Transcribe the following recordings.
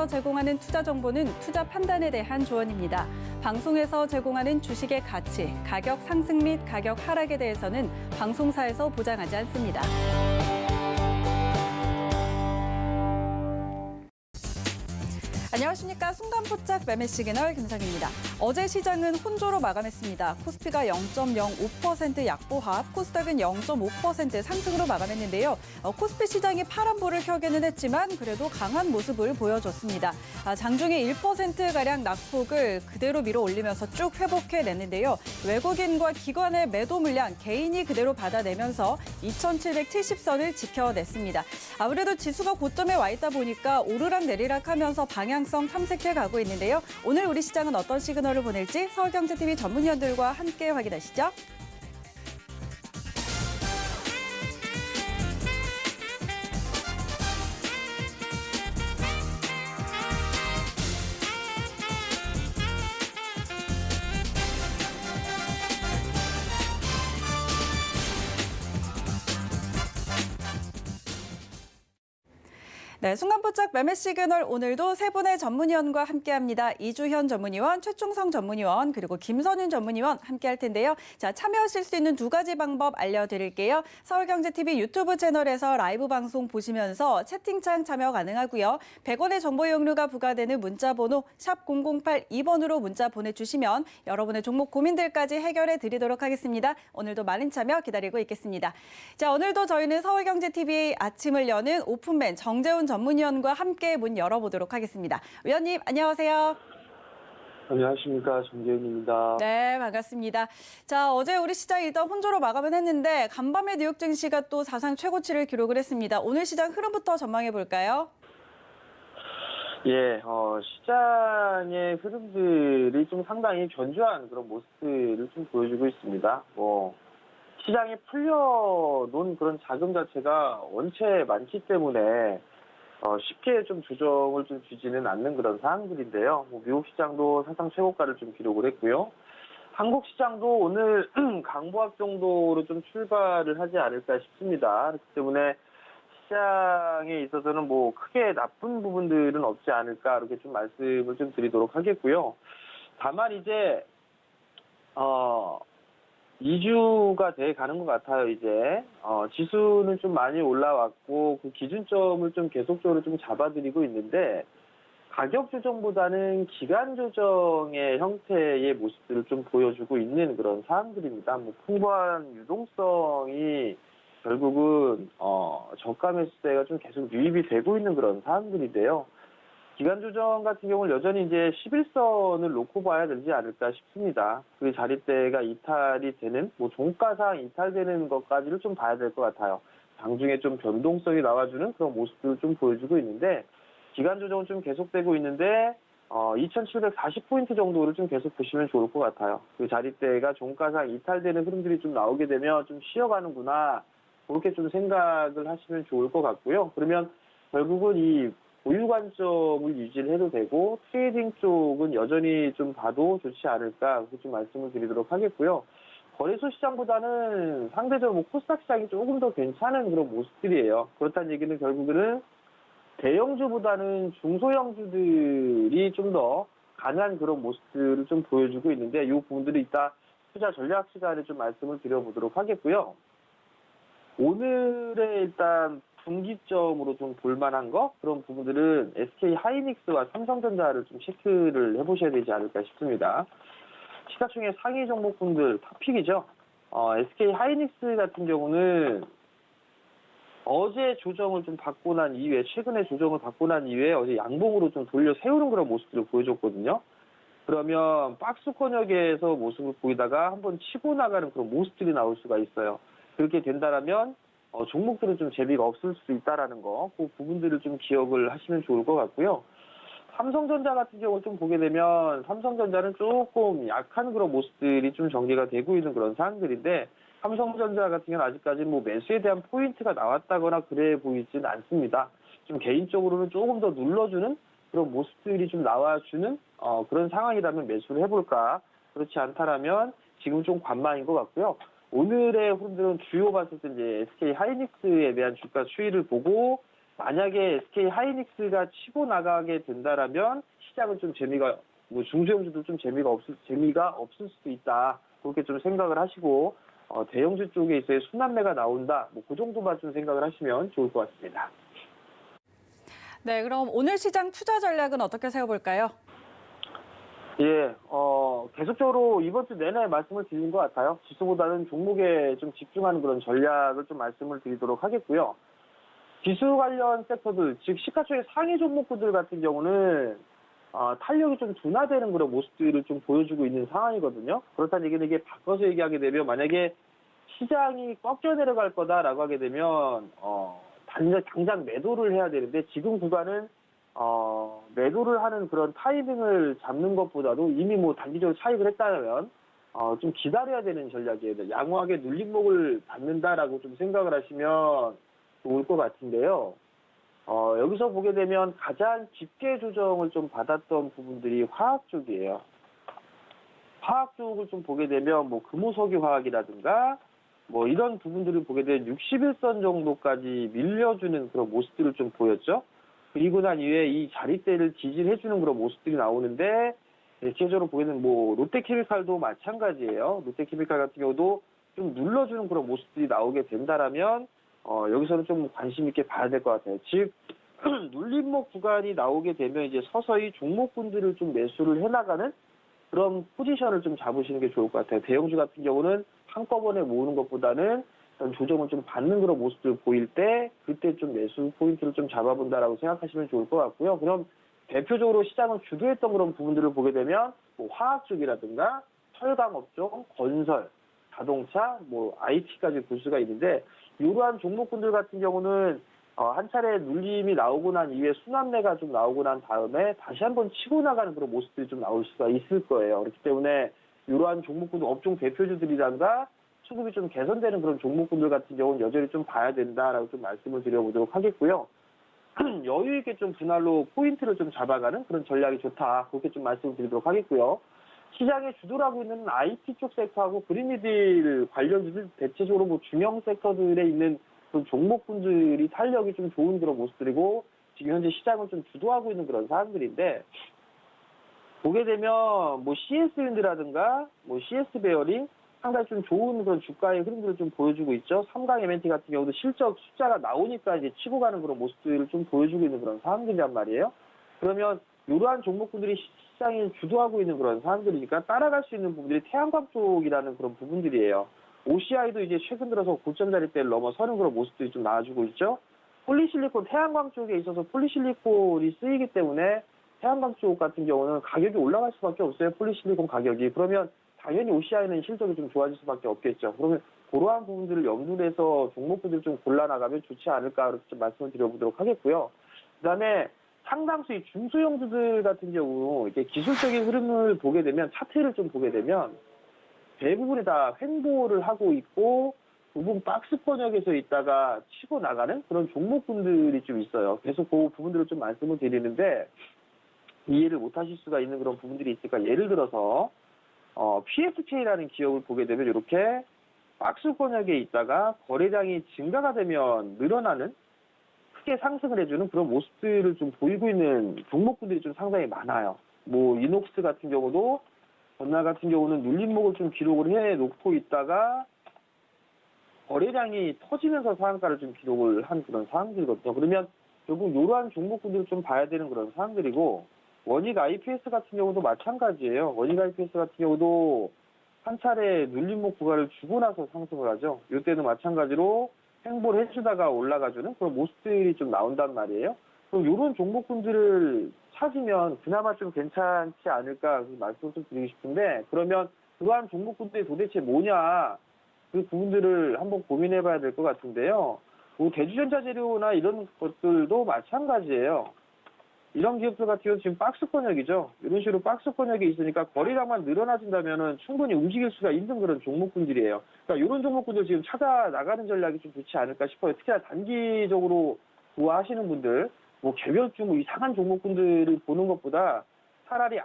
방송에서 제공하는 투자 정보는 투자 판단에 대한 조언입니다. 방송에서 제공하는 주식의 가치, 가격 상승 및 가격 하락에 대해서는 방송사에서 보장하지 않습니다. 안녕하십니까. 순간포착 매매 시그널 김상희입니다. 어제 시장은 혼조로 마감했습니다. 코스피가 0.05% 약보합, 코스닥은 0.5% 상승으로 마감했는데요. 코스피 시장이 파란불을 켜기는 했지만 그래도 강한 모습을 보여줬습니다. 장중에 1%가량 낙폭을 그대로 밀어 올리면서 쭉 회복해냈는데요. 외국인과 기관의 매도 물량 개인이 그대로 받아내면서 2770선을 지켜냈습니다. 아무래도 지수가 고점에 와 있다 보니까 오르락 내리락 하면서 방향성 탐색해 가고 있는데요. 오늘 우리 시장은 어떤 시그널을 보낼지 서울경제TV 전문위원들과 함께 확인하시죠. 네, 순간포착 매매 시그널 오늘도 세 분의 전문위원과 함께합니다. 이주현 전문위원, 최충성 전문위원, 그리고 김선윤 전문위원 함께할 텐데요. 자, 참여하실 수 있는 두 가지 방법 알려드릴게요. 서울경제TV 유튜브 채널에서 라이브 방송 보시면서 채팅창 참여 가능하고요. 100원의 정보 이용료가 부과되는 문자번호 샵 0082번으로 문자 보내주시면 여러분의 종목 고민들까지 해결해 드리도록 하겠습니다. 오늘도 많은 참여 기다리고 있겠습니다. 자, 오늘도 저희는 서울경제TV 아침을 여는 오픈맨 정재훈 전문위원과 함께 문 열어보도록 하겠습니다. 위원님, 안녕하세요. 안녕하십니까. 정재훈입니다. 네, 반갑습니다. 자, 어제 우리 시장 일단 혼조로 마감은 했는데 간밤에 뉴욕 증시가 또 사상 최고치를 기록을 했습니다. 오늘 시장 흐름부터 전망해 볼까요? 예, 시장의 흐름들이 좀 상당히 견조한 그런 모습들을 좀 보여주고 있습니다. 시장에 풀려놓은 그런 자금 자체가 원체 많기 때문에 쉽게 좀 조정을 좀 주지는 않는 그런 상황들인데요. 미국 시장도 사상 최고가를 좀 기록을 했고요. 한국 시장도 오늘 강보합 정도로 좀 출발을 하지 않을까 싶습니다. 그렇기 때문에 시장에 있어서는 크게 나쁜 부분들은 없지 않을까 이렇게 좀 말씀을 좀 드리도록 하겠고요. 다만 이제 2주가 돼 가는 것 같아요, 이제. 지수는 좀 많이 올라왔고, 그 기준점을 좀 계속적으로 좀 잡아드리고 있는데, 가격 조정보다는 기간 조정의 형태의 모습들을 좀 보여주고 있는 그런 사항들입니다. 풍부한 유동성이 결국은, 저가 매수세가 좀 계속 유입이 되고 있는 그런 사항들인데요. 기간 조정 같은 경우는 여전히 이제 11선을 놓고 봐야 되지 않을까 싶습니다. 그 자릿대가 이탈이 되는, 종가상 이탈되는 것까지를 좀 봐야 될 것 같아요. 장중에 좀 변동성이 나와주는 그런 모습들을 좀 보여주고 있는데, 기간 조정은 좀 계속되고 있는데, 2740포인트 정도를 좀 계속 보시면 좋을 것 같아요. 그 자릿대가 종가상 이탈되는 흐름들이 좀 나오게 되면 좀 쉬어가는구나, 그렇게 좀 생각을 하시면 좋을 것 같고요. 그러면 결국은 이 보유 관점을 유지를 해도 되고 트레이딩 쪽은 여전히 좀 봐도 좋지 않을까 그렇게 좀 말씀을 드리도록 하겠고요. 거래소 시장보다는 상대적으로 코스닥 시장이 조금 더 괜찮은 그런 모습들이에요. 그렇다는 얘기는 결국은 대형주보다는 중소형주들이 좀 더 강한 그런 모습들을 좀 보여주고 있는데 이 부분들이 이따 투자 전략 시간에 좀 말씀을 드려보도록 하겠고요. 오늘의 일단 분기점으로 좀 볼만한 그런 부분들은 SK 하이닉스와 삼성전자를 좀 체크를 해보셔야 되지 않을까 싶습니다. 시가총액 상위 종목분들 탑픽이죠. SK 하이닉스 같은 경우는 어제 조정을 좀 받고 난 이후에, 최근에 조정을 받고 난 이후에 어제 양봉으로 좀 돌려 세우는 그런 모습들을 보여줬거든요. 그러면 박스 권역에서 모습을 보이다가 한번 치고 나가는 그런 모습들이 나올 수가 있어요. 그렇게 된다라면 종목들은 좀 재미가 없을 수 있다라는 거, 그 부분들을 좀 기억을 하시면 좋을 것 같고요. 삼성전자 같은 경우는 좀 보게 되면 삼성전자는 조금 약한 그런 모습들이 좀 전개가 되고 있는 그런 사항들인데 삼성전자 같은 경우는 아직까지는 매수에 대한 포인트가 나왔다거나 그래 보이지는 않습니다. 좀 개인적으로는 조금 더 눌러주는 그런 모습들이 좀 나와주는 그런 상황이라면 매수를 해볼까. 그렇지 않다라면 지금 좀 관망인 것 같고요. 오늘의 흐름들은 주요 봤을 때 이제 SK 하이닉스에 대한 주가 추이를 보고 만약에 SK 하이닉스가 치고 나가게 된다라면 시장은 좀 재미가 뭐 중소형주도 좀 재미가 없을 수도 있다. 그렇게 좀 생각을 하시고 대형주 쪽에 있어야 순환매가 나온다. 뭐 그 정도만 좀 생각을 하시면 좋을 것 같습니다. 네, 그럼 오늘 시장 투자 전략은 어떻게 세워볼까요? 예, 계속적으로 이번 주 내내 말씀을 드린 것 같아요. 지수보다는 종목에 좀 집중하는 그런 전략을 좀 말씀을 드리도록 하겠고요. 지수 관련 섹터들, 즉 시가총액 상위 종목들 같은 경우는 탄력이 좀 둔화되는 그런 모습들을 좀 보여주고 있는 상황이거든요. 그렇다는 얘기는 이게 바꿔서 얘기하게 되면 만약에 시장이 꺾여 내려갈 거다라고 하게 되면 당장 매도를 해야 되는데 지금 구간은 매도를 하는 그런 타이밍을 잡는 것보다도 이미 뭐 단기적으로 차익을 했다면 좀 기다려야 되는 전략이에요. 양호하게 눌림목을 받는다라고 좀 생각을 하시면 좋을 것 같은데요. 여기서 보게 되면 가장 깊게 조정을 좀 받았던 부분들이 화학 쪽이에요. 화학 쪽을 좀 보게 되면 뭐 금호석유 화학이라든가 뭐 이런 부분들을 보게 되면 61선 정도까지 밀려주는 그런 모습들을 좀 보였죠. 그리고 난 이후에 이 자리대를 지지해주는 그런 모습들이 나오는데 대체적으로 보게 되면 뭐 롯데케미칼도 마찬가지예요. 롯데케미칼 같은 경우도 좀 눌러주는 그런 모습들이 나오게 된다라면 여기서는 좀 관심 있게 봐야 될 것 같아요. 즉 눌림목 구간이 나오게 되면 이제 서서히 종목군들을 좀 매수를 해나가는 그런 포지션을 좀 잡으시는 게 좋을 것 같아요. 대형주 같은 경우는 한꺼번에 모으는 것보다는 조정을 좀 받는 그런 모습들 보일 때 그때 좀 매수 포인트를 좀 잡아본다라고 생각하시면 좋을 것 같고요. 그럼 대표적으로 시장을 주도했던 그런 부분들을 보게 되면 뭐 화학 쪽이라든가 철강업종, 건설, 자동차, 뭐 IT까지 볼 수가 있는데 이러한 종목군들 같은 경우는 한 차례 눌림이 나오고 난 이후에 순환매가 좀 나오고 난 다음에 다시 한번 치고 나가는 그런 모습들이 좀 나올 수가 있을 거예요. 그렇기 때문에 이러한 종목군들 업종 대표주들이란가 수급이 좀 개선되는 그런 종목군들 같은 경우는 여전히 좀 봐야 된다라고 좀 말씀을 드려보도록 하겠고요. 여유 있게 좀 분할로 포인트를 좀 잡아가는 그런 전략이 좋다. 그렇게 좀 말씀을 드리도록 하겠고요. 시장의 주도를 하고 있는 IT 쪽 섹터하고 그린미딜 관련주들 대체적으로 뭐 중형 섹터들에 있는 그런 종목군들이 탄력이 좀 좋은 그런 모습들이고 지금 현재 시장을 좀 주도하고 있는 그런 사람들인데 보게 되면 뭐 CS윈드라든가 뭐 CS 베어링 상당히 좀 좋은 그런 주가의 흐름들을 좀 보여주고 있죠. 삼강 M&T 같은 경우도 실적 숫자가 나오니까 이제 치고 가는 그런 모습들을 좀 보여주고 있는 그런 상황들이란 말이에요. 그러면 이러한 종목군들이 시장이 주도하고 있는 그런 상황들이니까 따라갈 수 있는 부분들이 태양광 쪽이라는 그런 부분들이에요. OCI도 이제 최근 들어서 고점 자리대를 넘어서는 그런 모습들이 좀 나와주고 있죠. 폴리실리콘, 태양광 쪽에 있어서 폴리실리콘이 쓰이기 때문에 태양광 쪽 같은 경우는 가격이 올라갈 수밖에 없어요. 폴리실리콘 가격이. 그러면 당연히 OCI는 실적이 좀 좋아질 수밖에 없겠죠. 그러면 그러한 부분들을 염두에 해서 종목들을 좀 골라나가면 좋지 않을까 그렇게 좀 말씀을 드려보도록 하겠고요. 그다음에 상당수의 중소형주들 같은 경우 이렇게 기술적인 흐름을 보게 되면 차트를 좀 보게 되면 대부분이 다 횡보를 하고 있고 부분 박스 권역에서 있다가 치고 나가는 그런 종목군들이 좀 있어요. 계속 그 부분들을 좀 말씀을 드리는데 이해를 못 하실 수가 있는 그런 부분들이 있으니까 예를 들어서 PSK라는 기업을 보게 되면 이렇게 박스 권역에 있다가 거래량이 증가가 되면 늘어나는 크게 상승을 해주는 그런 모습들을 좀 보이고 있는 종목군들이 좀 상당히 많아요. 뭐 이녹스 같은 경우도 전날 같은 경우는 눌림목을 좀 기록을 해놓고 있다가 거래량이 터지면서 상한가를 좀 기록을 한 그런 상황들이거든요. 그러면 결국 이러한 종목군들을 좀 봐야 되는 그런 상황들이고 원익 IPS 같은 경우도 마찬가지예요. 원익 IPS 같은 경우도 한 차례 눌림목 구간을 주고 나서 상승을 하죠. 이때는 마찬가지로 횡보를 해주다가 올라가주는 그런 모습들이 좀 나온단 말이에요. 그럼 이런 종목군들을 찾으면 그나마 좀 괜찮지 않을까 말씀을 좀 드리고 싶은데 그러면 그러한 종목군들이 도대체 뭐냐 그 부분들을 한번 고민해 봐야 될 것 같은데요. 뭐 대주전자재료나 이런 것들도 마찬가지예요. 이런 기업들 같은 경우는 지금 박스 권역이죠. 이런 식으로 박스 권역에 있으니까 거래량만 늘어나진다면 충분히 움직일 수가 있는 그런 종목군들이에요. 그러니까 이런 종목군들 지금 찾아 나가는 전략이 좀 좋지 않을까 싶어요. 특히나 단기적으로 좋아하시는 분들, 뭐 개별주 뭐 이상한 종목군들을 보는 것보다 차라리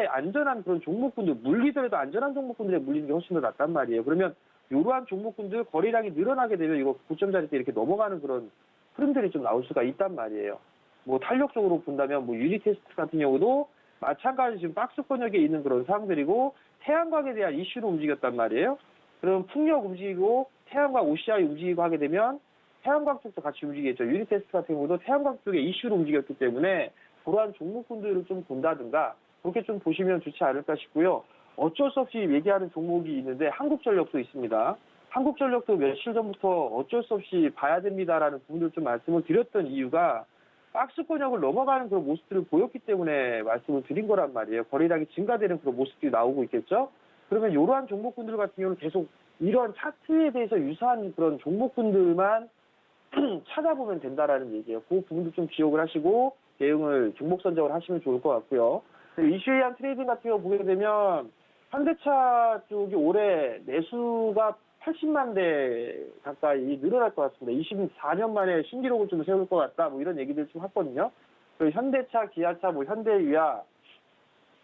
안전한 그런 종목군들, 물리더라도 안전한 종목군들에 물리는 게 훨씬 더 낫단 말이에요. 그러면 이러한 종목군들 거래량이 늘어나게 되면 이거 고점 자리대 이렇게 넘어가는 그런 흐름들이 좀 나올 수가 있단 말이에요. 뭐 탄력적으로 본다면 뭐 유니테스트 같은 경우도 마찬가지 지금 박스 권역에 있는 그런 상황들이고 태양광에 대한 이슈로 움직였단 말이에요. 그럼 풍력 움직이고 태양광 OCI 움직이고 하게 되면 태양광 쪽도 같이 움직이겠죠. 유니테스트 같은 경우도 태양광 쪽의 이슈로 움직였기 때문에 그러한 종목군들을 좀 본다든가 그렇게 좀 보시면 좋지 않을까 싶고요. 어쩔 수 없이 얘기하는 종목이 있는데 한국전력도 있습니다. 한국전력도 며칠 전부터 어쩔 수 없이 봐야 됩니다라는 부분을 좀 말씀을 드렸던 이유가 박스 권역을 넘어가는 그런 모습들을 보였기 때문에 말씀을 드린 거란 말이에요. 거래량이 증가되는 그런 모습들이 나오고 있겠죠. 그러면 이러한 종목군들 같은 경우는 계속 이런 차트에 대해서 유사한 그런 종목군들만 찾아보면 된다라는 얘기예요. 그 부분도 좀 기억을 하시고 대응을 종목 선정을 하시면 좋을 것 같고요. 이슈에 의한 트레이딩 같은 거 보게 되면 현대차 쪽이 올해 매수가 80만 대 가까이 늘어날 것 같습니다. 24년 만에 신기록을 좀 세울 것 같다. 뭐 이런 얘기들 좀 했거든요. 그리고 현대차, 기아차, 뭐 현대유야,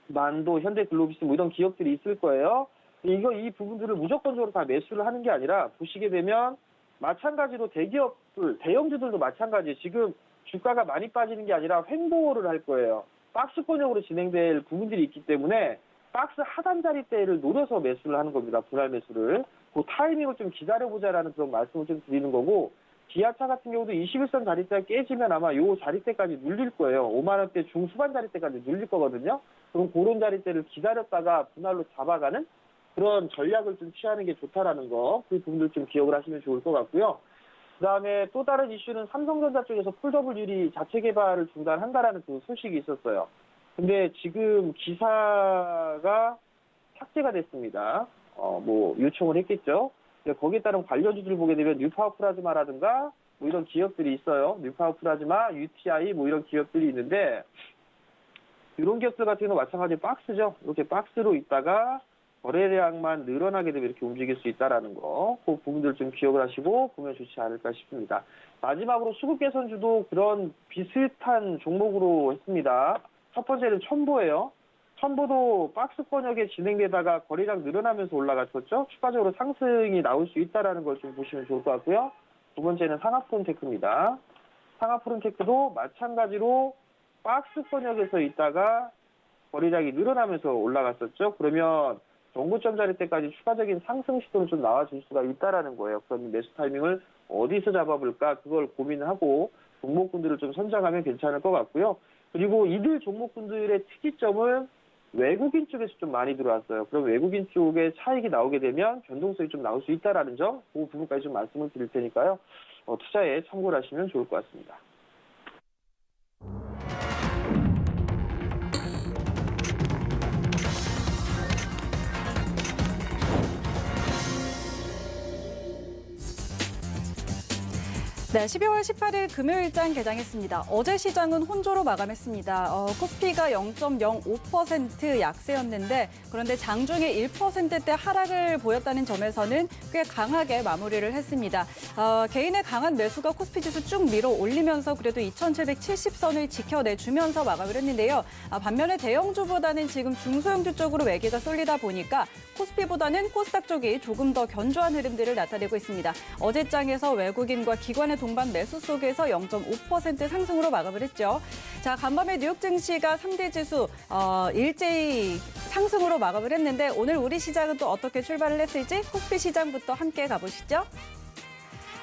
만도, 현대글로비스 뭐 이런 기업들이 있을 거예요. 이 부분들을 무조건적으로 다 매수를 하는 게 아니라 보시게 되면 마찬가지로 대기업들, 대형주들도 마찬가지. 지금 주가가 많이 빠지는 게 아니라 횡보를 할 거예요. 박스권역으로 진행될 부분들이 있기 때문에 박스 하단 자리대를 노려서 매수를 하는 겁니다. 분할 매수를. 그 타이밍을 좀 기다려보자라는 그런 말씀을 좀 드리는 거고, 기아차 같은 경우도 21선 자리대가 깨지면 아마 요 자리대까지 눌릴 거예요. 5만 원대 중후반 자리대까지 눌릴 거거든요. 그럼 그런 자리대를 기다렸다가 분할로 잡아가는 그런 전략을 좀 취하는 게 좋다라는 거, 그 부분들 좀 기억을 하시면 좋을 것 같고요. 그 다음에 또 다른 이슈는 삼성전자 쪽에서 폴더블 유리 자체 개발을 중단한다라는 그 소식이 있었어요. 근데 지금 기사가 삭제가 됐습니다. 뭐 요청을 했겠죠. 거기에 따른 관련주들 보게 되면 뉴파워 플라즈마라든가 뭐 이런 기업들이 있어요. 뉴파워 플라즈마, UTI 뭐 이런 기업들이 있는데 이런 기업들 같은 경우는 마찬가지로 박스죠. 이렇게 박스로 있다가 거래량만 늘어나게 되면 이렇게 움직일 수 있다라는 거, 그 부분들 좀 기억을 하시고 보면 좋지 않을까 싶습니다. 마지막으로 수급 개선주도 그런 비슷한 종목으로 했습니다. 첫 번째는 첨보예요. 첨보도 박스 권역에 진행되다가 거래량 늘어나면서 올라갔었죠. 추가적으로 상승이 나올 수 있다라는 걸 좀 보시면 좋을 것 같고요. 두 번째는 상하프론테크입니다. 상하프론테크도 마찬가지로 박스 권역에서 있다가 거래량이 늘어나면서 올라갔었죠. 그러면 정고점 자리 때까지 추가적인 상승 시도는 좀 나와줄 수가 있다라는 거예요. 그럼 매수 타이밍을 어디서 잡아볼까 그걸 고민하고 종목군들을 좀 선정하면 괜찮을 것 같고요. 그리고 이들 종목군들의 특이점은 외국인 쪽에서 좀 많이 들어왔어요. 그럼 외국인 쪽에 차익이 나오게 되면 변동성이 좀 나올 수 있다라는 점, 그 부분까지 좀 말씀을 드릴 테니까요. 투자에 참고를 하시면 좋을 것 같습니다. 네, 12월 18일 금요일장 개장했습니다. 어제 시장은 혼조로 마감했습니다. 코스피가 0.05% 약세였는데 그런데 장중에 1%대 하락을 보였다는 점에서는 꽤 강하게 마무리를 했습니다. 개인의 강한 매수가 코스피 지수 쭉 밀어 올리면서 그래도 2,770선을 지켜내주면서 마감을 했는데요. 반면에 대형주보다는 지금 중소형주 쪽으로 매기가 쏠리다 보니까 코스피보다는 코스닥 쪽이 조금 더 견조한 흐름들을 나타내고 있습니다. 어제장에서 외국인과 기관의 동반 매수 속에서 0.5% 상승으로 마감을 했죠. 자, 간밤에 뉴욕 증시가 3대 지수 일제히 상승으로 마감을 했는데 오늘 우리 시장은 또 어떻게 출발을 했을지 코스피 시장부터 함께 가보시죠.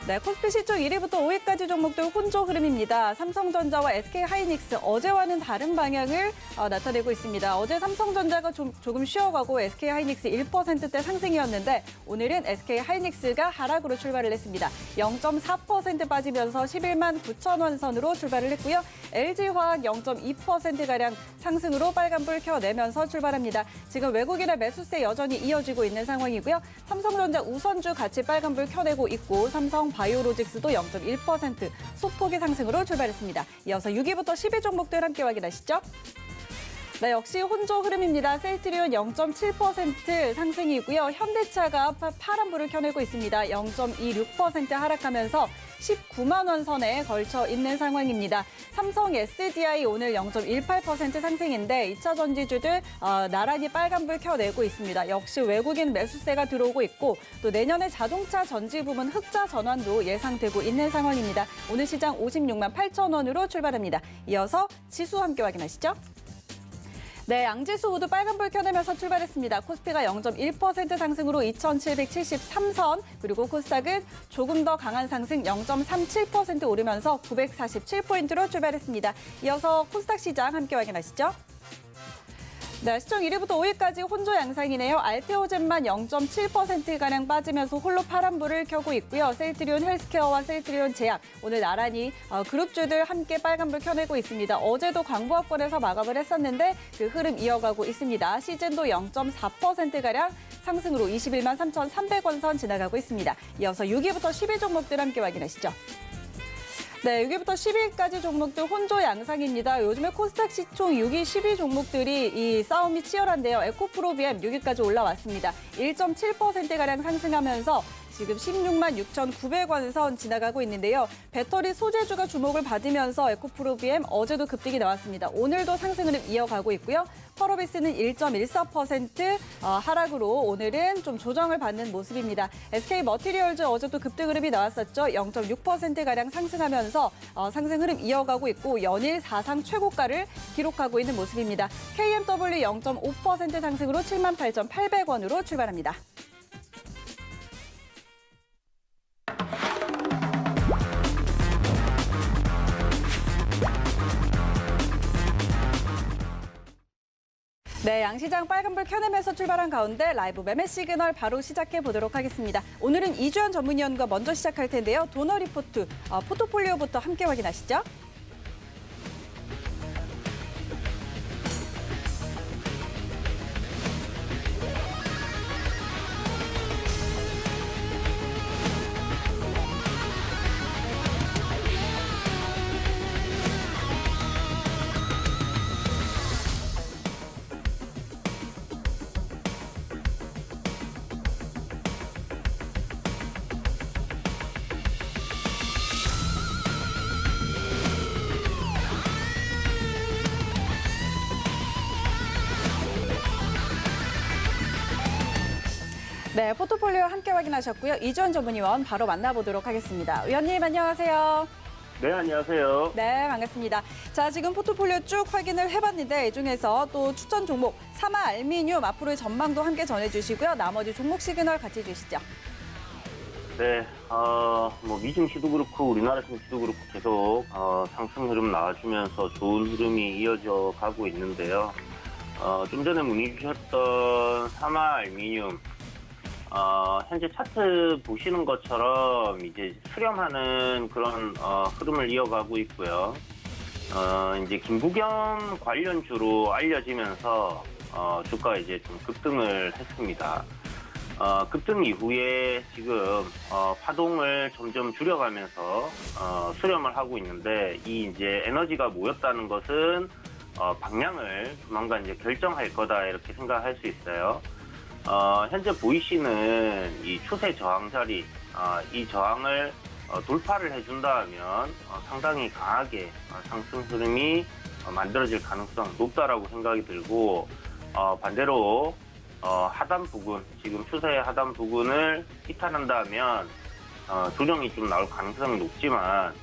네, 코스피 시초 1위부터 5위까지 종목들 혼조 흐름입니다. 삼성전자와 SK하이닉스 어제와는 다른 방향을 나타내고 있습니다. 어제 삼성전자가 조금 쉬어가고 SK하이닉스 1%대 상승이었는데 오늘은 SK하이닉스가 하락으로 출발을 했습니다. 0.4% 빠지면서 11만 9천 원 선으로 출발을 했고요. LG화학 0.2%가량 상승으로 빨간불 켜내면서 출발합니다. 지금 외국인의 매수세 여전히 이어지고 있는 상황이고요. 삼성전자 우선주 같이 빨간불 켜내고 있고 삼성 바이오로직스도 0.1% 소폭의 상승으로 출발했습니다. 이어서 6위부터 10위 종목들 함께 확인하시죠. 네, 역시 혼조 흐름입니다. 셀트리온 0.7% 상승이고요. 현대차가 파란불을 켜내고 있습니다. 0.26% 하락하면서 19만 원 선에 걸쳐 있는 상황입니다. 삼성 SDI 오늘 0.18% 상승인데 2차 전지주들 나란히 빨간불 켜내고 있습니다. 역시 외국인 매수세가 들어오고 있고 또 내년에 자동차 전지 부문 흑자 전환도 예상되고 있는 상황입니다. 오늘 시장 56만 8천 원으로 출발합니다. 이어서 지수 함께 확인하시죠. 네, 양지수 모두 빨간불 켜내면서 출발했습니다. 코스피가 0.1% 상승으로 2,773선, 그리고 코스닥은 조금 더 강한 상승 0.37% 오르면서 947포인트로 출발했습니다. 이어서 코스닥 시장 함께 확인하시죠. 네, 시청 1위부터 5위까지 혼조 양상이네요. 알테오젠만 0.7%가량 빠지면서 홀로 파란불을 켜고 있고요. 셀트리온 헬스케어와 셀트리온 제약, 오늘 나란히 그룹주들 함께 빨간불 켜내고 있습니다. 어제도 광부합권에서 마감을 했었는데 그 흐름 이어가고 있습니다. 시즌도 0.4%가량 상승으로 21만 3,300원 선 지나가고 있습니다. 이어서 6위부터 10위 종목들 함께 확인하시죠. 네, 6위부터 10위까지 종목들 혼조 양상입니다. 요즘에 코스닥 시총 6위, 10위 종목들이 이 싸움이 치열한데요. 에코프로비엠 6위까지 올라왔습니다. 1.7%가량 상승하면서 지금 16만 6,900원 선 지나가고 있는데요. 배터리 소재주가 주목을 받으면서 에코프로비엠 어제도 급등이 나왔습니다. 오늘도 상승을 이어가고 있고요. 펄어비스는 1.14% 하락으로 오늘은 좀 조정을 받는 모습입니다. SK머티리얼즈 어제도 급등 흐름이 나왔었죠. 0.6%가량 상승하면서 상승 흐름 이어가고 있고 연일 사상 최고가를 기록하고 있는 모습입니다. KMW 0.5% 상승으로 78,800원으로 출발합니다. 네, 양시장 빨간불 켜내면서 출발한 가운데 라이브 매매 시그널 바로 시작해 보도록 하겠습니다. 오늘은 이주연 전문위원과 먼저 시작할 텐데요. 도너 리포트, 포트폴리오부터 함께 확인하시죠. 네, 포트폴리오 함께 확인하셨고요. 이주연 전문위원 바로 만나보도록 하겠습니다. 위원님 안녕하세요. 네, 안녕하세요. 네, 반갑습니다. 자, 지금 포트폴리오 쭉 확인을 해봤는데 이 중에서 또 추천 종목 사마 알미늄 앞으로의 전망도 함께 전해주시고요. 나머지 종목 시그널 같이 주시죠. 네, 미중 시도 그렇고 우리나라 증시도 그렇고 계속 상승 흐름 나와주면서 좋은 흐름이 이어져 가고 있는데요. 좀 전에 문의 주셨던 사마 알미늄, 현재 차트 보시는 것처럼 이제 수렴하는 그런 흐름을 이어가고 있고요. 이제 김부겸 관련주로 알려지면서 주가가 이제 좀 급등을 했습니다. 급등 이후에 지금 파동을 점점 줄여가면서 수렴을 하고 있는데 이 이제 에너지가 모였다는 것은 방향을 조만간 이제 결정할 거다 이렇게 생각할 수 있어요. 현재 보이시는 이 추세 저항 자리, 이 저항을 돌파를 해준다면 상당히 강하게 상승 흐름이 만들어질 가능성 높다라고 생각이 들고, 반대로 하단 부근, 지금 추세의 하단 부근을 이탈한다면 조정이 좀 나올 가능성이 높지만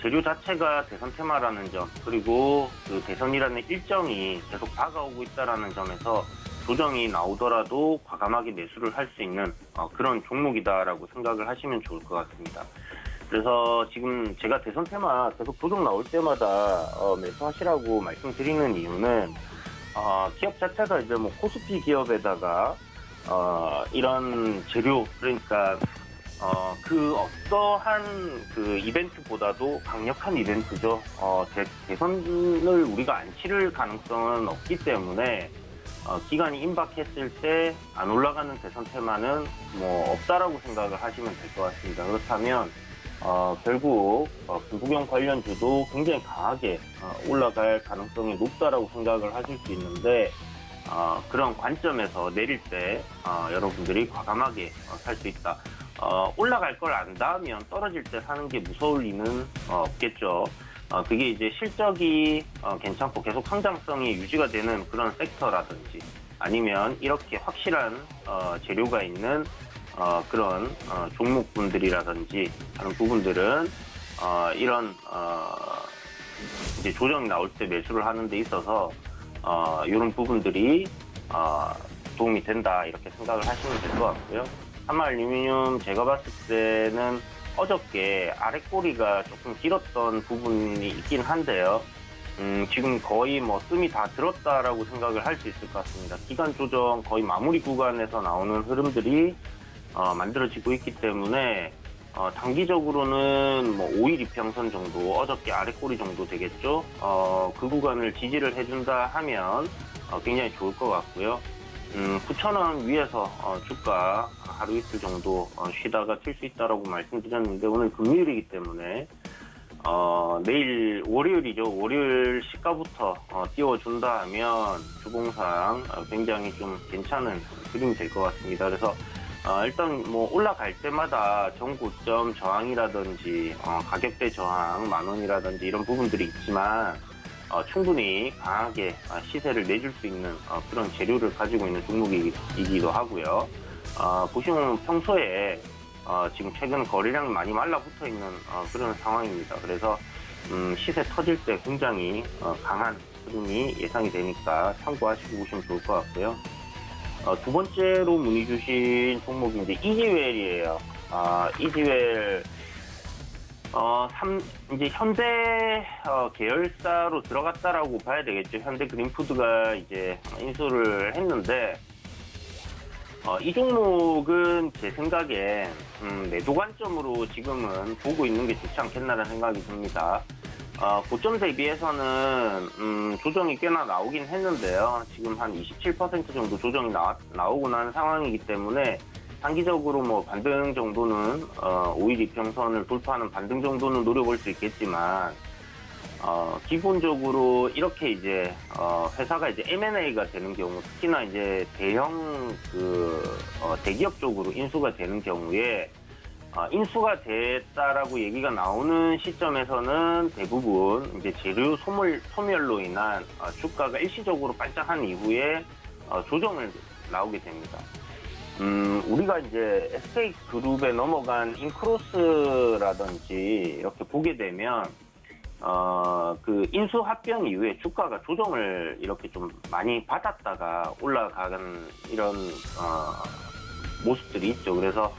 재료 자체가 대선 테마라는 점, 그리고 그 대선이라는 일정이 계속 다가오고 있다는 점에서 조정이 나오더라도 과감하게 매수를 할 수 있는 그런 종목이다라고 생각을 하시면 좋을 것 같습니다. 그래서 지금 제가 대선 테마 계속 조정 나올 때마다 매수하시라고 말씀드리는 이유는 기업 자체가 이제 뭐 코스피 기업에다가 이런 재료, 그러니까 그 어떠한 그 이벤트보다도 강력한 이벤트죠. 대선을 우리가 안 치를 가능성은 없기 때문에 기간이 임박했을 때 안 올라가는 대선 테마는 뭐 없다라고 생각을 하시면 될 것 같습니다. 그렇다면 결국 중국형 관련주도 굉장히 강하게 올라갈 가능성이 높다라고 생각을 하실 수 있는데 그런 관점에서 내릴 때 여러분들이 과감하게 살 수 있다. 올라갈 걸 안다면 떨어질 때 사는 게 무서울 리는 없겠죠. 그게 이제 실적이 괜찮고 계속 성장성이 유지가 되는 그런 섹터라든지 아니면 이렇게 확실한 재료가 있는 그런 종목분들이라든지 하는 부분들은 이런 이제 조정이 나올 때 매수를 하는 데 있어서 이런 부분들이 도움이 된다 이렇게 생각을 하시면 될 것 같고요. 한마알루미늄 제가 봤을 때는 어저께 아래 꼬리가 조금 길었던 부분이 있긴 한데요. 지금 거의 뭐 뜸이 다 들었다라고 생각을 할 수 있을 것 같습니다. 기간 조정 거의 마무리 구간에서 나오는 흐름들이 만들어지고 있기 때문에 단기적으로는 뭐 5일 이평선 정도, 어저께 아래 꼬리 정도 되겠죠. 그 구간을 지지를 해준다 하면 굉장히 좋을 것 같고요. 9,000원 위에서 주가 하루 이틀 정도 쉬다가 튈 수 있다라고 말씀드렸는데 오늘 금요일이기 때문에 내일 월요일이죠. 월요일 시가부터 띄워준다 하면 주봉상 굉장히 좀 괜찮은 그림이 될 것 같습니다. 그래서 일단 뭐 올라갈 때마다 전고점 저항이라든지 가격대 저항 10,000원이라든지 이런 부분들이 있지만 충분히 강하게 시세를 내줄 수 있는 그런 재료를 가지고 있는 종목이기도 하고요. 보시면 평소에 지금 최근 거래량이 많이 말라붙어 있는 그런 상황입니다. 그래서 시세 터질 때 굉장히 강한 흐름이 예상이 되니까 참고하시고 보시면 좋을 것 같고요. 두 번째로 문의 주신 종목이 이제 이지웰이에요. 이지웰 이제 현대 계열사로 들어갔다라고 봐야 되겠죠. 현대 그린푸드가 이제 인수를 했는데 이 종목은 제 생각에 매도 관점으로 지금은 보고 있는 게 좋지 않겠나라는 생각이 듭니다. 고점 대비해서는 조정이 꽤나 나오긴 했는데요. 지금 한 27% 정도 조정이 나오고 난 상황이기 때문에 단기적으로 뭐 반등 정도는 5일 이평선을 돌파하는 반등 정도는 노려볼 수 있겠지만 기본적으로 이렇게 이제 회사가 이제 M&A가 되는 경우, 특히나 이제 대형 대기업 쪽으로 인수가 되는 경우에 인수가 됐다라고 얘기가 나오는 시점에서는 대부분 이제 재료 소멸로 인한 주가가 일시적으로 반짝한 이후에 조정을 나오게 됩니다. 우리가 이제 SK그룹에 넘어간 인크로스라든지 이렇게 보게 되면 그 인수 합병 이후에 주가가 조정을 이렇게 좀 많이 받았다가 올라가는 이런 모습들이 있죠. 그래서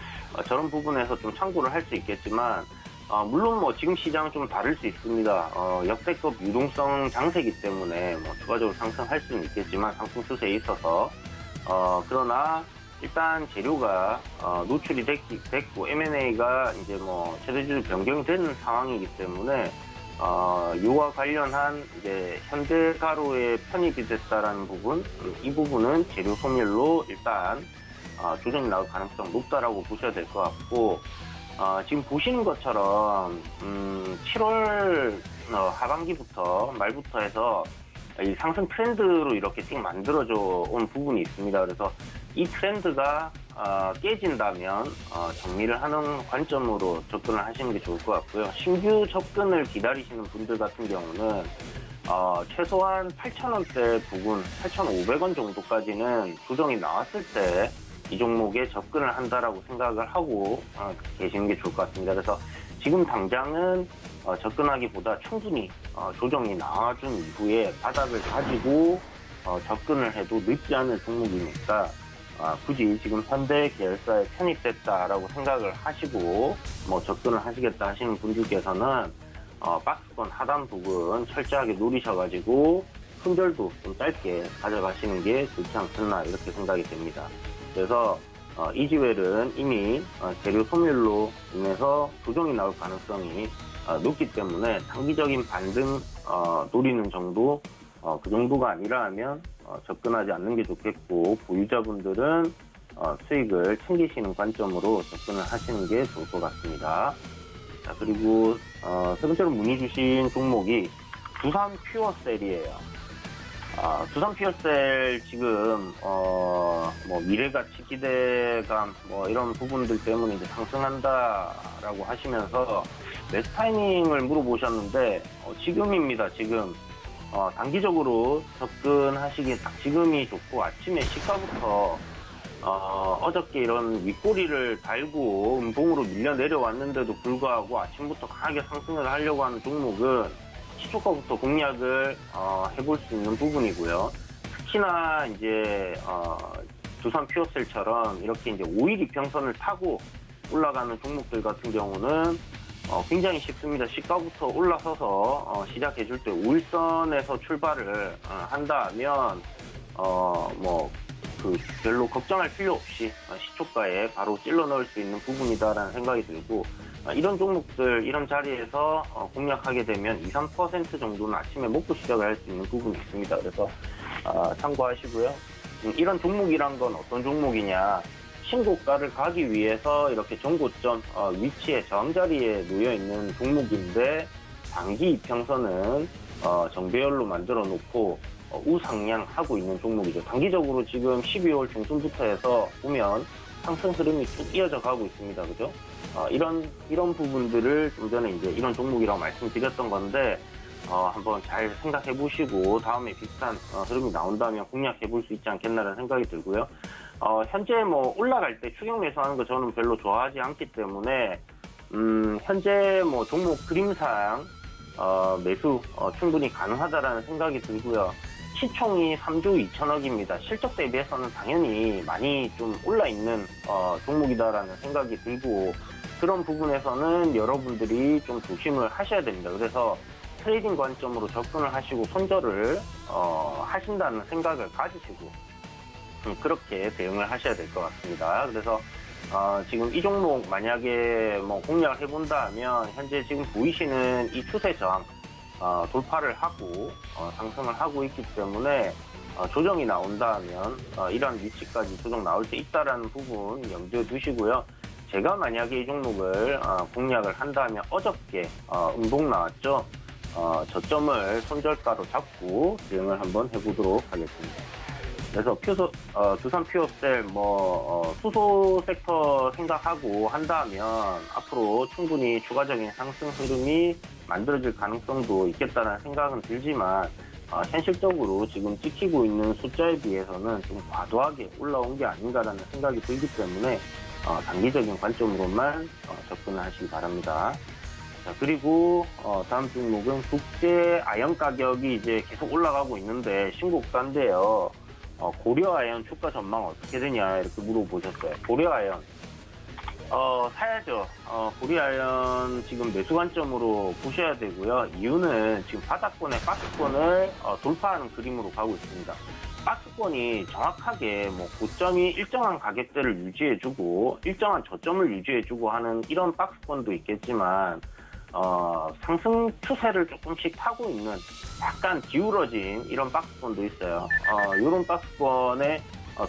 저런 부분에서 좀 참고를 할 수 있겠지만 물론 뭐 지금 시장은 좀 다를 수 있습니다. 역대급 유동성 장세이기 때문에 뭐 추가적으로 상승할 수는 있겠지만 상승 추세에 있어서 그러나 일단 재료가 노출이 됐고 M&A가 이제 뭐 최대주주 변경이 되는 상황이기 때문에 요와 관련한 이제 현대가로에 편입이 됐다라는 부분, 이 부분은 재료 소멸로 일단 조정이 나올 가능성 높다라고 보셔야 될 것 같고, 지금 보시는 것처럼 7월 하반기부터 말부터 해서 이 상승 트렌드로 이렇게 쭉 만들어져 온 부분이 있습니다. 그래서 이 트렌드가 깨진다면 정리를 하는 관점으로 접근을 하시는 게 좋을 것 같고요. 신규 접근을 기다리시는 분들 같은 경우는 최소한 8,000원대 부근, 8,500원 정도까지는 조정이 나왔을 때 이 종목에 접근을 한다라고 생각을 하고 계시는 게 좋을 것 같습니다. 그래서 지금 당장은 접근하기보다 충분히 조정이 나와준 이후에 바닥을 가지고 접근을 해도 늦지 않을 종목이니까 굳이 지금 현대 계열사에 편입됐다라고 생각을 하시고 뭐 접근을 하시겠다 하시는 분들께서는 박스권 하단 부분 철저하게 노리셔가지고 손절도 좀 짧게 가져가시는 게 좋지 않겠나 이렇게 생각이 됩니다. 그래서 이지웰은 이미 재료 소멸로 인해서 조정이 나올 가능성이 높기 때문에 단기적인 반등 노리는 정도, 그 정도가 아니라면 접근하지 않는 게 좋겠고, 보유자분들은 수익을 챙기시는 관점으로 접근을 하시는 게 좋을 것 같습니다. 자, 그리고 세 번째로 문의 주신 종목이 두산 퓨어셀이에요. 두산 퓨어셀 지금 뭐 미래가치 기대감 뭐 이런 부분들 때문에 이제 상승한다라고 하시면서 매수 타이밍을 물어보셨는데 지금입니다. 지금 단기적으로 접근하시기에 딱 지금이 좋고, 아침에 시가부터 어저께 이런 윗꼬리를 달고 음봉으로 밀려 내려왔는데도 불구하고 아침부터 강하게 상승을 하려고 하는 종목은 시초가부터 공략을 해볼 수 있는 부분이고요. 특히나 이제 두산 퓨어셀처럼 이렇게 이제 5일 이평선을 타고 올라가는 종목들 같은 경우는 굉장히 쉽습니다. 시가부터 올라서서 시작해줄 때 5일선에서 출발을 한다면 뭐 그 별로 걱정할 필요 없이 시초가에 바로 찔러 넣을 수 있는 부분이다라는 생각이 들고, 이런 종목들 이런 자리에서 공략하게 되면 2, 3% 정도는 아침에 먹고 시작을 할 수 있는 부분이 있습니다. 그래서 참고하시고요. 이런 종목이란 건 어떤 종목이냐, 신고가를 가기 위해서 이렇게 정고점 위치에 저항자리에 놓여 있는 종목인데, 단기 이평선은 정배열로 만들어 놓고 우상향하고 있는 종목이죠. 단기적으로 지금 12월 중순부터 해서 보면 상승 흐름이 쭉 이어져 가고 있습니다. 그죠? 이런 부분들을 좀 전에 이제 이런 종목이라고 말씀드렸던 건데, 한번 잘 생각해 보시고 다음에 비슷한 흐름이 나온다면 공략해 볼 수 있지 않겠나라는 생각이 들고요. 현재 뭐 올라갈 때 추격 매수하는 거 저는 별로 좋아하지 않기 때문에, 현재 뭐 종목 그림상 매수 충분히 가능하다라는 생각이 들고요. 시총이 3조 2천억입니다. 실적 대비해서는 당연히 많이 좀 올라있는 종목이다라는 생각이 들고, 그런 부분에서는 여러분들이 좀 조심을 하셔야 됩니다. 그래서 트레이딩 관점으로 접근을 하시고 손절을 하신다는 생각을 가지시고 그렇게 대응을 하셔야 될 것 같습니다. 그래서 지금 이 종목 만약에 뭐 공략을 해본다면 현재 지금 보이시는 이 추세 저항 돌파를 하고 상승을 하고 있기 때문에 조정이 나온다면 이러한 위치까지 조정 나올 수 있다라는 부분 염두에 두시고요. 제가 만약에 이 종목을 공략을 한다면 어저께 음봉 나왔죠. 저점을 손절가로 잡고 대응을 한번 해보도록 하겠습니다. 그래서 두산 퓨어셀 수소 섹터 생각하고 한다면 앞으로 충분히 추가적인 상승 흐름이 만들어질 가능성도 있겠다는 생각은 들지만, 현실적으로 지금 찍히고 있는 숫자에 비해서는 좀 과도하게 올라온 게 아닌가라는 생각이 들기 때문에 단기적인 관점으로만 접근을 하시기 바랍니다. 자, 그리고 다음 종목은 국제 아연 가격이 이제 계속 올라가고 있는데 신고가인데요. 고려 아연 주가 전망 어떻게 되냐 이렇게 물어보셨어요. 고려 아연 사야죠. 고려 아연 지금 매수 관점으로 보셔야 되고요. 이유는 지금 바닥권의 박스권을 돌파하는 그림으로 가고 있습니다. 박스권이 정확하게 고점이 일정한 가격대를 유지해주고 일정한 저점을 유지해주고 하는 이런 박스권도 있겠지만, 상승 추세를 조금씩 타고 있는 약간 기울어진 이런 박스권도 있어요. 이런 박스권에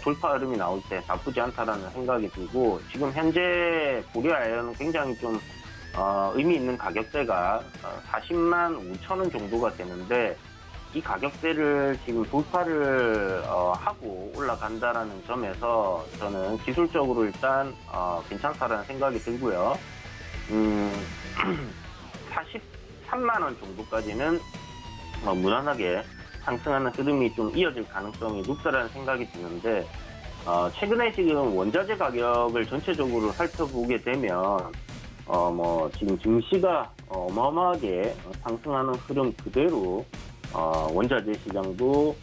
돌파 흐름이 나올 때 나쁘지 않다라는 생각이 들고, 지금 현재 고려 아연은 굉장히 좀 의미 있는 가격대가 40만 5천 원 정도가 되는데, 이 가격대를 지금 돌파를 하고 올라간다라는 점에서 저는 기술적으로 일단 괜찮다라는 생각이 들고요. 43만 원 정도까지는 무난하게 상승하는 흐름이 좀 이어질 가능성이 높다라는 생각이 드는데, 최근에 지금 원자재 가격을 전체적으로 살펴보게 되면 지금 증시가 어마어마하게 상승하는 흐름 그대로 원자재 시장도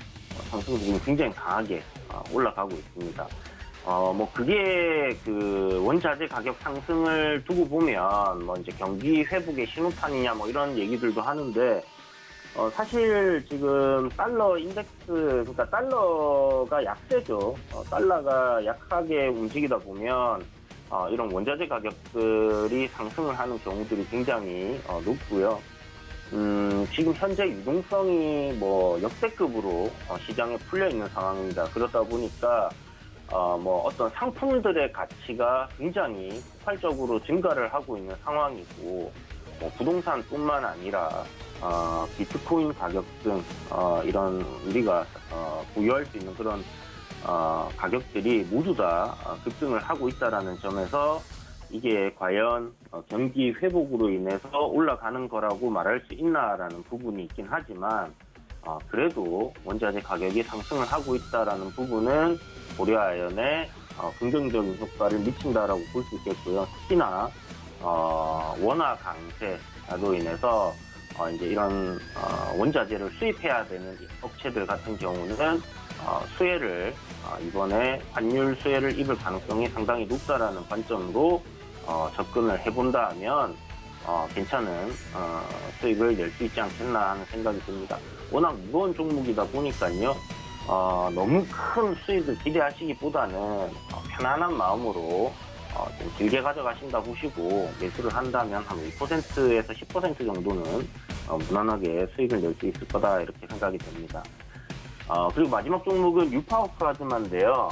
상승 흐름이 굉장히 강하게 올라가고 있습니다. 그게 그 원자재 가격 상승을 두고 보면 이제 경기 회복의 신호탄이냐 이런 얘기들도 하는데, 사실 지금 달러 인덱스, 그러니까 달러가 약세죠. 달러가 약하게 움직이다 보면 이런 원자재 가격들이 상승을 하는 경우들이 굉장히 높고요. 지금 현재 유동성이 역대급으로 시장에 풀려 있는 상황입니다. 그러다 보니까 어떤 상품들의 가치가 굉장히 폭발적으로 증가를 하고 있는 상황이고, 부동산뿐만 아니라 비트코인 가격 등 이런 우리가 보유할 수 있는 그런 가격들이 모두 다 급등을 하고 있다라는 점에서 이게 과연 경기 회복으로 인해서 올라가는 거라고 말할 수 있나라는 부분이 있긴 하지만, 그래도 원자재 가격이 상승을 하고 있다라는 부분은 고려아연에 긍정적인 효과를 미친다라고 볼 수 있겠고요. 특히나 원화 강세로 인해서 이제 이런 원자재를 수입해야 되는 업체들 같은 경우는 수혜를 이번에 환율 수혜를 입을 가능성이 상당히 높다라는 관점으로 접근을 해본다 하면 괜찮은 수익을 낼 수 있지 않겠나 하는 생각이 듭니다. 워낙 무거운 종목이다 보니까요. 너무 큰 수익을 기대하시기보다는 편안한 마음으로 좀 길게 가져가신다 보시고 매수를 한다면 한 5%에서 10% 정도는 무난하게 수익을 낼 수 있을 거다 이렇게 생각이 됩니다. 그리고 마지막 종목은 뉴파워 플라즈마인데요.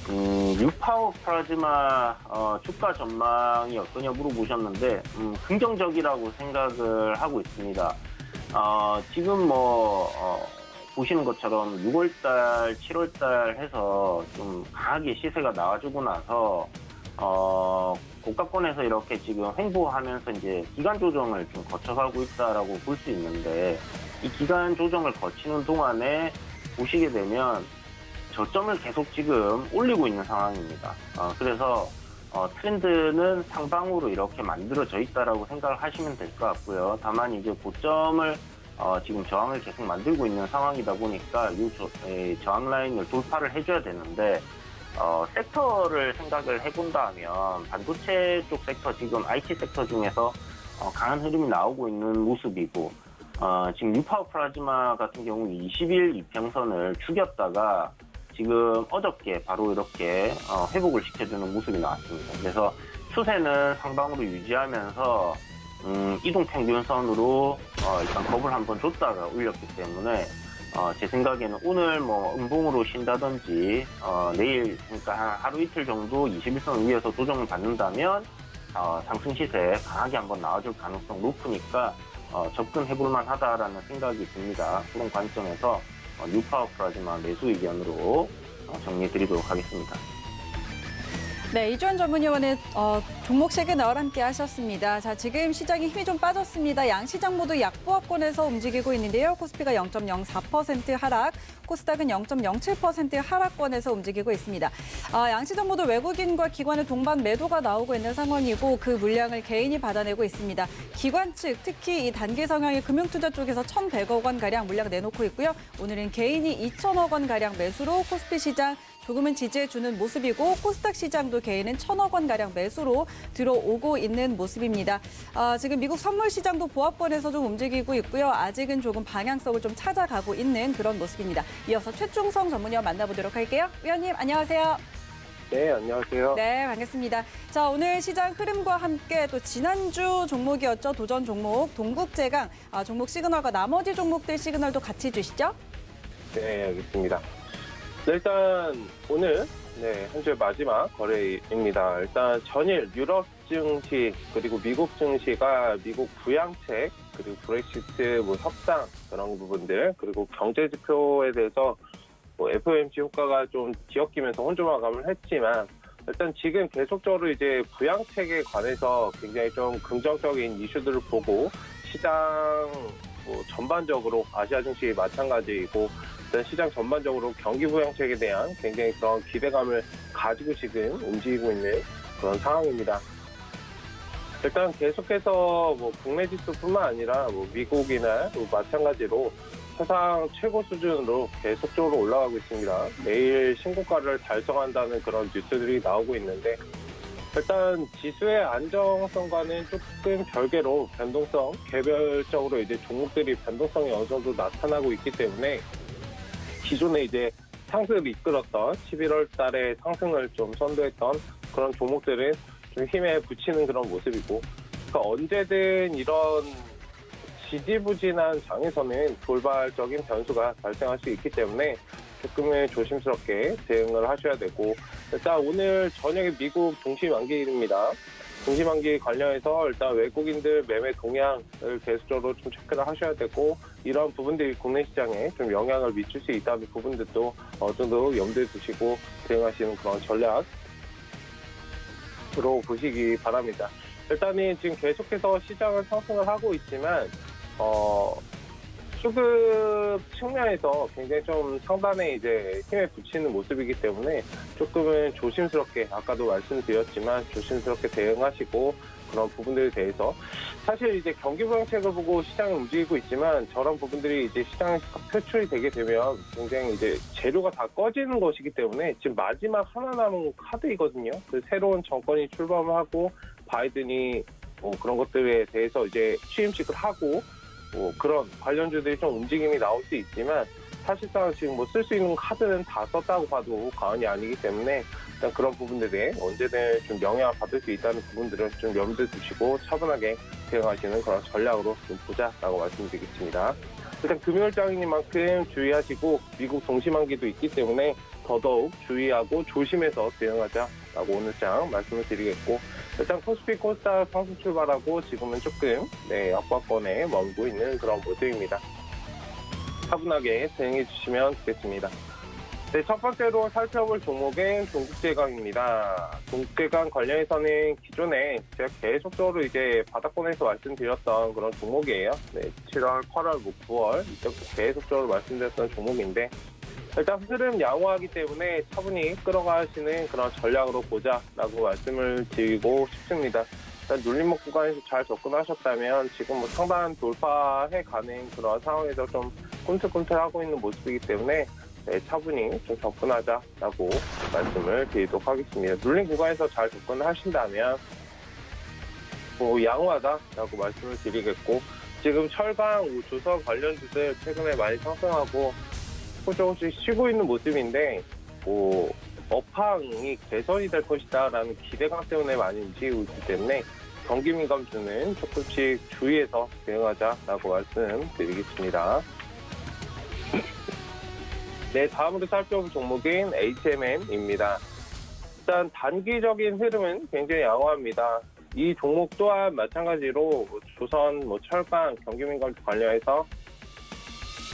뉴파워 플라즈마 주가 전망이 어떠냐 물어보셨는데 긍정적이라고 생각을 하고 있습니다. 지금 보시는 것처럼 6월달, 7월달 해서 좀 강하게 시세가 나와주고 나서 고가권에서 이렇게 지금 횡보하면서 이제 기간 조정을 좀 거쳐가고 있다라고 볼 수 있는데, 이 기간 조정을 거치는 동안에 보시게 되면 저점을 계속 지금 올리고 있는 상황입니다. 그래서 트렌드는 상방으로 이렇게 만들어져 있다라고 생각을 하시면 될 것 같고요. 다만 이제 고점을 지금 저항을 계속 만들고 있는 상황이다 보니까 이 저항 라인을 돌파를 해줘야 되는데, 섹터를 생각을 해본다면 반도체 쪽 섹터, 지금 IT 섹터 중에서 강한 흐름이 나오고 있는 모습이고, 지금 뉴파워 플라즈마 같은 경우 20일 이평선을 죽였다가 지금 어저께 바로 이렇게 회복을 시켜주는 모습이 나왔습니다. 그래서 추세는 상방으로 유지하면서 이동평균선으로 일단 겁을 한번 줬다가 올렸기 때문에 제 생각에는 오늘 음봉으로 쉰다든지 내일, 그러니까 한 하루 이틀 정도 21선 위에서 조정을 받는다면 상승 시세 강하게 한번 나와줄 가능성 높으니까 접근해볼 만하다라는 생각이 듭니다. 그런 관점에서 뉴파워 플라즈마 매수 의견으로 정리해드리도록 하겠습니다. 네, 이주연 전문위원의 종목색의 나와 함께 하셨습니다. 자, 지금 시장에 힘이 좀 빠졌습니다. 양 시장 모두 약보합권에서 움직이고 있는데요. 코스피가 0.04% 하락, 코스닥은 0.07% 하락권에서 움직이고 있습니다. 양 시장 모두 외국인과 기관의 동반 매도가 나오고 있는 상황이고, 그 물량을 개인이 받아내고 있습니다. 기관 측, 특히 이 단기 성향의 금융투자 쪽에서 1,100억 원 가량 물량 내놓고 있고요. 오늘은 개인이 2,000억 원 가량 매수로 코스피 시장 조금은 지지해주는 모습이고, 코스닥 시장도 개인은 1,000억 원 가량 매수로 들어오고 있는 모습입니다. 지금 미국 선물 시장도 보합권에서 좀 움직이고 있고요. 아직은 조금 방향성을 좀 찾아가고 있는 그런 모습입니다. 이어서 최충성 전문위원 만나보도록 할게요. 위원님, 안녕하세요. 네, 안녕하세요. 네, 반갑습니다. 자, 오늘 시장 흐름과 함께 또 지난주 종목이었죠. 도전 종목 동국제강 종목 시그널과 나머지 종목들 시그널도 같이 주시죠. 네, 알겠습니다. 네, 일단 오늘 한 주의 마지막 거래입니다. 일단 전일 유럽 증시 그리고 미국 증시가 미국 부양책 그리고 브렉시트 협상 그런 부분들, 그리고 경제 지표에 대해서 FOMC 효과가 좀 뒤엉키면서 혼조 마감을 했지만, 일단 지금 계속적으로 이제 부양책에 관해서 굉장히 좀 긍정적인 이슈들을 보고 시장 전반적으로 아시아 증시 마찬가지이고, 일단 시장 전반적으로 경기 부양책에 대한 굉장히 그런 기대감을 가지고 지금 움직이고 있는 그런 상황입니다. 일단 계속해서 국내 지수뿐만 아니라 미국이나 마찬가지로 사상 최고 수준으로 계속적으로 올라가고 있습니다. 매일 신고가를 달성한다는 그런 뉴스들이 나오고 있는데, 일단 지수의 안정성과는 조금 별개로 변동성, 개별적으로 이제 종목들이 변동성이 어느 정도 나타나고 있기 때문에 기존에 이제 상승을 이끌었던 11월 달에 상승을 좀 선도했던 그런 종목들은 좀 힘에 붙이는 그런 모습이고, 그러니까 언제든 이런 지지부진한 장에서는 돌발적인 변수가 발생할 수 있기 때문에 조금은 조심스럽게 대응을 하셔야 되고, 일단 오늘 저녁에 미국 동시만기일입니다. 동시만기 관련해서 일단 외국인들 매매 동향을 계속적으로 좀 체크를 하셔야 되고, 이런 부분들이 국내 시장에 좀 영향을 미칠 수 있다는 부분들도 어느 정도 염두에 두시고 대응하시는 그런 전략으로 보시기 바랍니다. 일단은 지금 계속해서 시장을 상승을 하고 있지만 수급 측면에서 굉장히 좀 상단에 이제 힘에 붙이는 모습이기 때문에 조금은 조심스럽게, 아까도 말씀드렸지만 조심스럽게 대응하시고, 그런 부분들에 대해서 사실 이제 경기 부양책을 보고 시장이 움직이고 있지만, 저런 부분들이 이제 시장에서 표출이 되게 되면 굉장히 이제 재료가 다 꺼지는 것이기 때문에 지금 마지막 하나 남은 카드이거든요. 그 새로운 정권이 출범을 하고 바이든이 그런 것들에 대해서 이제 취임식을 하고 그런 관련주들이 좀 움직임이 나올 수 있지만, 사실상 지금 뭐 쓸 수 있는 카드는 다 썼다고 봐도 과언이 아니기 때문에 일단 그런 부분들에 언제든 좀 영향을 받을 수 있다는 부분들을 좀 염두에 두시고 차분하게 대응하시는 그런 전략으로 좀 보자라고 말씀드리겠습니다. 일단 금요일장인 만큼 주의하시고, 미국 동시만기도 있기 때문에 더더욱 주의하고 조심해서 대응하자라고 오늘 장 말씀을 드리겠고, 일단 코스피 코스닥 상승 출발하고 지금은 조금 압박권에 머물고 있는 그런 모습입니다. 차분하게 대응해 주시면 좋겠습니다. 네, 첫 번째로 살펴볼 종목은 동국제강입니다. 동국제강 관련해서는 기존에 제가 계속적으로 이제 바닥권에서 말씀드렸던 그런 종목이에요. 네, 7월, 8월, 9월 이때부터 계속적으로 말씀드렸던 종목인데, 일단 흐름 양호하기 때문에 차분히 끌어가시는 그런 전략으로 보자라고 말씀을 드리고 싶습니다. 일단 눌림목 구간에서 잘 접근하셨다면 지금 뭐 상단 돌파해가는 그런 상황에서 좀 꿈틀꿈틀하고 있는 모습이기 때문에 차분히 좀 접근하자라고 말씀을 드리도록 하겠습니다. 눌림 구간에서 잘 접근하신다면 양호하다라고 말씀을 드리겠고, 지금 철강, 조선 관련주들 최근에 많이 상승하고 조금씩 쉬고 있는 모습인데, 업황이 개선이 될 것이다라는 기대감 때문에 많이 움직이고 있기 때문에 경기 민감주는 조금씩 주의해서 대응하자라고 말씀드리겠습니다. 네, 다음으로 살펴볼 종목인 HMM입니다. 일단 단기적인 흐름은 굉장히 양호합니다. 이 종목 또한 마찬가지로 조선, 철강, 경기 민감주 관련해서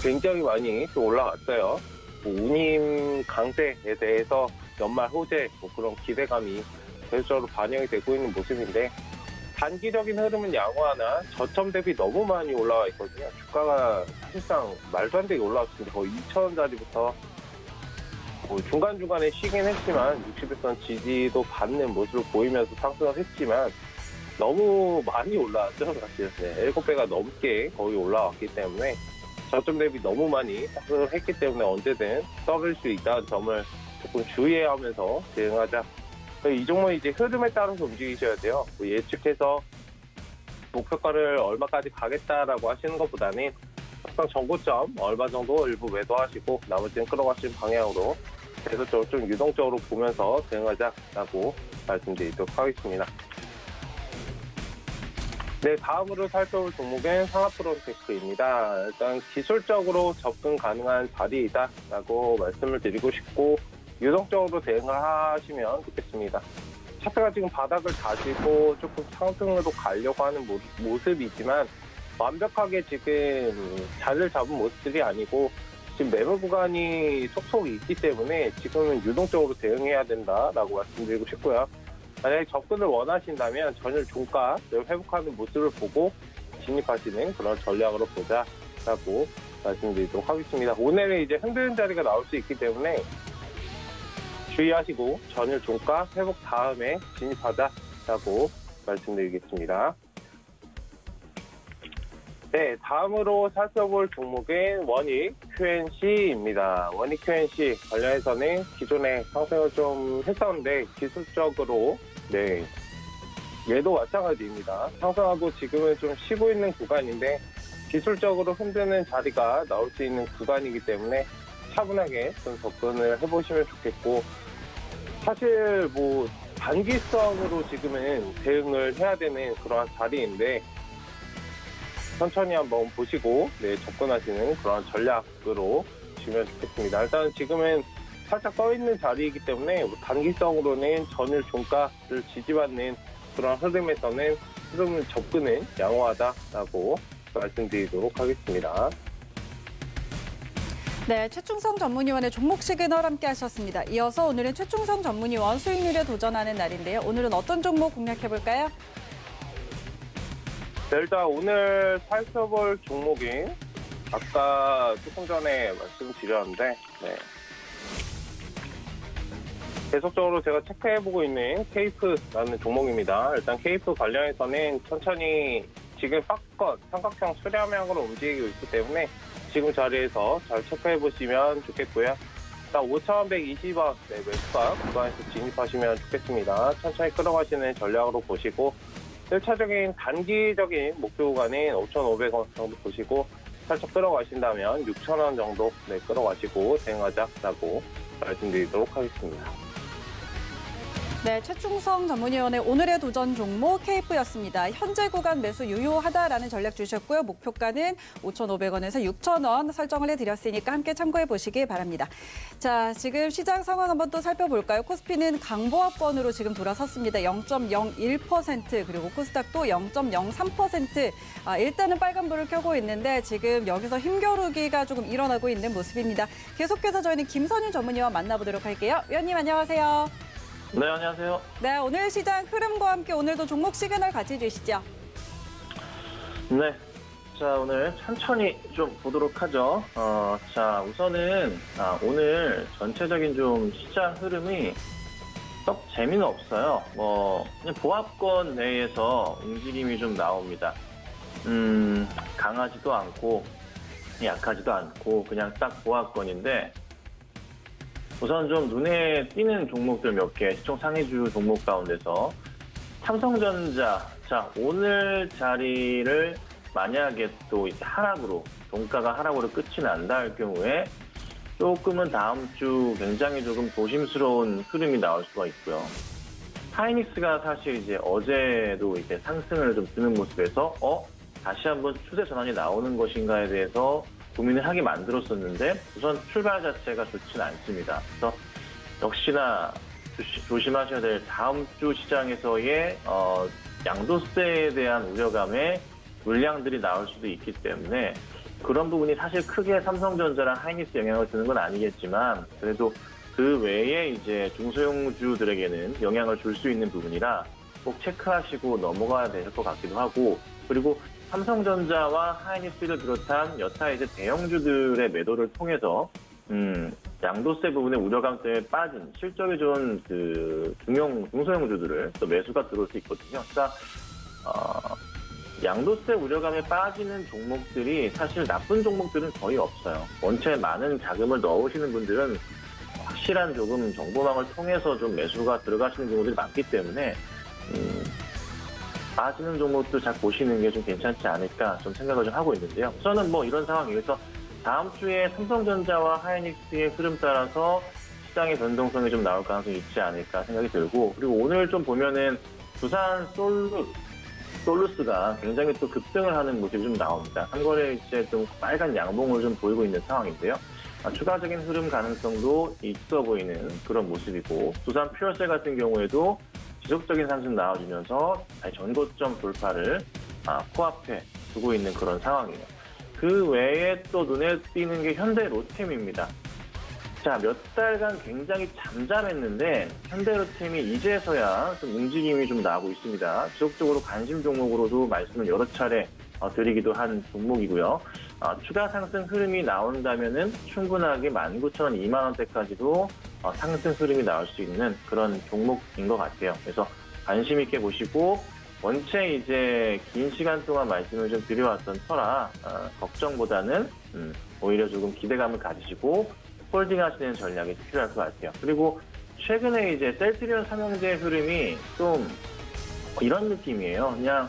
굉장히 많이 좀 올라왔어요. 운임 강세에 대해서 연말 호재 그런 기대감이 계속적으로 반영이 되고 있는 모습인데, 단기적인 흐름은 양호하나 저점 대비 너무 많이 올라와 있거든요. 주가가 사실상 말도 안 되게 올라왔습니다. 거의 2,000원짜리부터 중간중간에 쉬긴 했지만 60일선 지지도 받는 모습을 보이면서 상승을 했지만 너무 많이 올라왔죠. 사실 7배가 넘게 거의 올라왔기 때문에 저점 대비 너무 많이 상승을 했기 때문에 언제든 떨어질 수 있다는 점을 조금 주의해야 하면서 대응하자. 이 종목은 이제 흐름에 따라서 움직이셔야 돼요. 예측해서 목표가를 얼마까지 가겠다라고 하시는 것보다는 항상 정고점 얼마 정도 일부 매도하시고 나머지는 끌어가시는 방향으로 계속적으로 좀 유동적으로 보면서 대응하자라고 말씀드리도록 하겠습니다. 네, 다음으로 살펴볼 종목은 상하프론테크입니다. 일단 기술적으로 접근 가능한 자리이다라고 말씀을 드리고 싶고, 유동적으로 대응을 하시면 좋겠습니다. 차트가 지금 바닥을 다지고 조금 상승으로 가려고 하는 모습이지만 완벽하게 지금 자리를 잡은 모습들이 아니고 지금 매물 구간이 속속 있기 때문에 지금은 유동적으로 대응해야 된다라고 말씀드리고 싶고요. 만약에 접근을 원하신다면 전일 종가를 회복하는 모습을 보고 진입하시는 그런 전략으로 보자라고 말씀드리도록 하겠습니다. 오늘은 이제 흔드는 자리가 나올 수 있기 때문에 주의하시고 전일 종가 회복 다음에 진입하자라고 말씀드리겠습니다. 네, 다음으로 살펴볼 종목은 원익 QNC입니다. 원익 QNC 관련해서는 기존에 상승을 좀 했었는데 기술적으로 얘도 마찬가지입니다. 상승하고 지금은 좀 쉬고 있는 구간인데 기술적으로 흔드는 자리가 나올 수 있는 구간이기 때문에 차분하게 좀 접근을 해보시면 좋겠고, 사실 뭐 단기성으로 지금은 대응을 해야 되는 그러한 자리인데 천천히 한번 보시고 접근하시는 그런 전략으로 보시면 좋겠습니다. 일단 지금은 살짝 떠 있는 자리이기 때문에 단기성으로는 전일 종가를 지지받는 그런 흐름에서는 흐름 접근은 양호하다라고 말씀드리도록 하겠습니다. 네, 최충성 전문위원의 종목 시그널 함께 하셨습니다. 이어서 오늘은 최충성 전문위원 수익률에 도전하는 날인데요. 오늘은 어떤 종목 공략해 볼까요? 네, 일단 오늘 살펴볼 종목이 아까 조금 전에 말씀드렸는데 계속적으로 제가 체크해보고 있는 케이프라는 종목입니다. 일단 케이프 관련해서는 천천히 지금 박건 삼각형 수렴형으로 움직이고 있기 때문에 지금 자리에서 잘 체크해보시면 좋겠고요. 일단 5,120원 매수가 구간에서 진입하시면 좋겠습니다. 천천히 끌어가시는 전략으로 보시고 1차적인 단기적인 목표 구간인 5,500원 정도 보시고 살짝 끌어가신다면 6,000원 정도 끌어가시고 대응하자라고 말씀드리도록 하겠습니다. 네, 최충성 전문위원의 오늘의 도전 종목 KF였습니다. 현재 구간 매수 유효하다라는 전략 주셨고요. 목표가는 5,500원에서 6,000원 설정을 해드렸으니까 함께 참고해 보시기 바랍니다. 자, 지금 시장 상황 한번 또 살펴볼까요? 코스피는 강보합권으로 지금 돌아섰습니다. 0.01% 그리고 코스닥도 0.03%. 일단은 빨간불을 켜고 있는데 지금 여기서 힘겨루기가 조금 일어나고 있는 모습입니다. 계속해서 저희는 김선윤 전문위원 만나보도록 할게요. 위원님 안녕하세요. 네, 안녕하세요. 네, 오늘 시장 흐름과 함께 오늘도 종목 시그널 같이 주시죠. 네. 자, 오늘 천천히 좀 보도록 하죠. 자, 우선은, 오늘 전체적인 좀 시장 흐름이 썩 재미는 없어요. 그냥 보합권 내에서 움직임이 좀 나옵니다. 강하지도 않고, 약하지도 않고, 그냥 딱 보합권인데, 우선 좀 눈에 띄는 종목들 몇 개, 시총 상위주 종목 가운데서 삼성전자, 자, 오늘 자리를 만약에 또 이제 하락으로, 종가가 하락으로 끝이 난다 할 경우에 조금은 다음 주 굉장히 조금 조심스러운 흐름이 나올 수가 있고요. 하이닉스가 사실 이제 어제도 이제 상승을 좀 드는 모습에서, 다시 한번 추세 전환이 나오는 것인가에 대해서 고민을 하게 만들었었는데 우선 출발 자체가 좋지는 않습니다. 그래서 역시나 조심하셔야 될 다음 주 시장에서의 양도세에 대한 우려감에 물량들이 나올 수도 있기 때문에 그런 부분이 사실 크게 삼성전자랑 하이닉스 영향을 주는 건 아니겠지만 그래도 그 외에 이제 중소형주들에게는 영향을 줄 수 있는 부분이라 꼭 체크하시고 넘어가야 될 것 같기도 하고 그리고 삼성전자와 하이닉스를 비롯한 여타 이제 대형주들의 매도를 통해서 양도세 부분의 우려감 때문에 빠진 실적이 좋은 그 중소형주들을 또 매수가 들어올 수 있거든요. 그러니까 양도세 우려감에 빠지는 종목들이 사실 나쁜 종목들은 거의 없어요. 원체 많은 자금을 넣으시는 분들은 확실한 조금 정보망을 통해서 좀 매수가 들어가시는 경우들이 많기 때문에 빠지는 종목도 잘 보시는 게 좀 괜찮지 않을까 좀 생각을 좀 하고 있는데요. 저는 뭐 이런 상황에서 다음 주에 삼성전자와 하이닉스의 흐름 따라서 시장의 변동성이 좀 나올 가능성이 있지 않을까 생각이 들고 그리고 오늘 좀 보면은 두산 솔루스가 굉장히 또 급등을 하는 모습이 좀 나옵니다. 한거래 이제 좀 빨간 양봉을 좀 보이고 있는 상황인데요. 추가적인 흐름 가능성도 있어 보이는 그런 모습이고 두산 퓨어셀 같은 경우에도 지속적인 상승 나와주면서 전고점 돌파를 코앞에 두고 있는 그런 상황이에요. 그 외에 또 눈에 띄는 게 현대로템입니다. 자, 몇 달간 굉장히 잠잠했는데 현대로템이 이제서야 좀 움직임이 좀 나오고 있습니다. 지속적으로 관심 종목으로도 말씀을 여러 차례 드리기도 한 종목이고요. 추가 상승 흐름이 나온다면은 충분하게 19,000원, 2만 원대까지도 상승 흐름이 나올 수 있는 그런 종목인 것 같아요. 그래서 관심 있게 보시고 원체 이제 긴 시간 동안 말씀을 좀 드려왔던 터라 걱정보다는 오히려 조금 기대감을 가지시고 홀딩하시는 전략이 필요할 것 같아요. 그리고 최근에 이제 셀트리온 삼형제 흐름이 좀 이런 느낌이에요. 그냥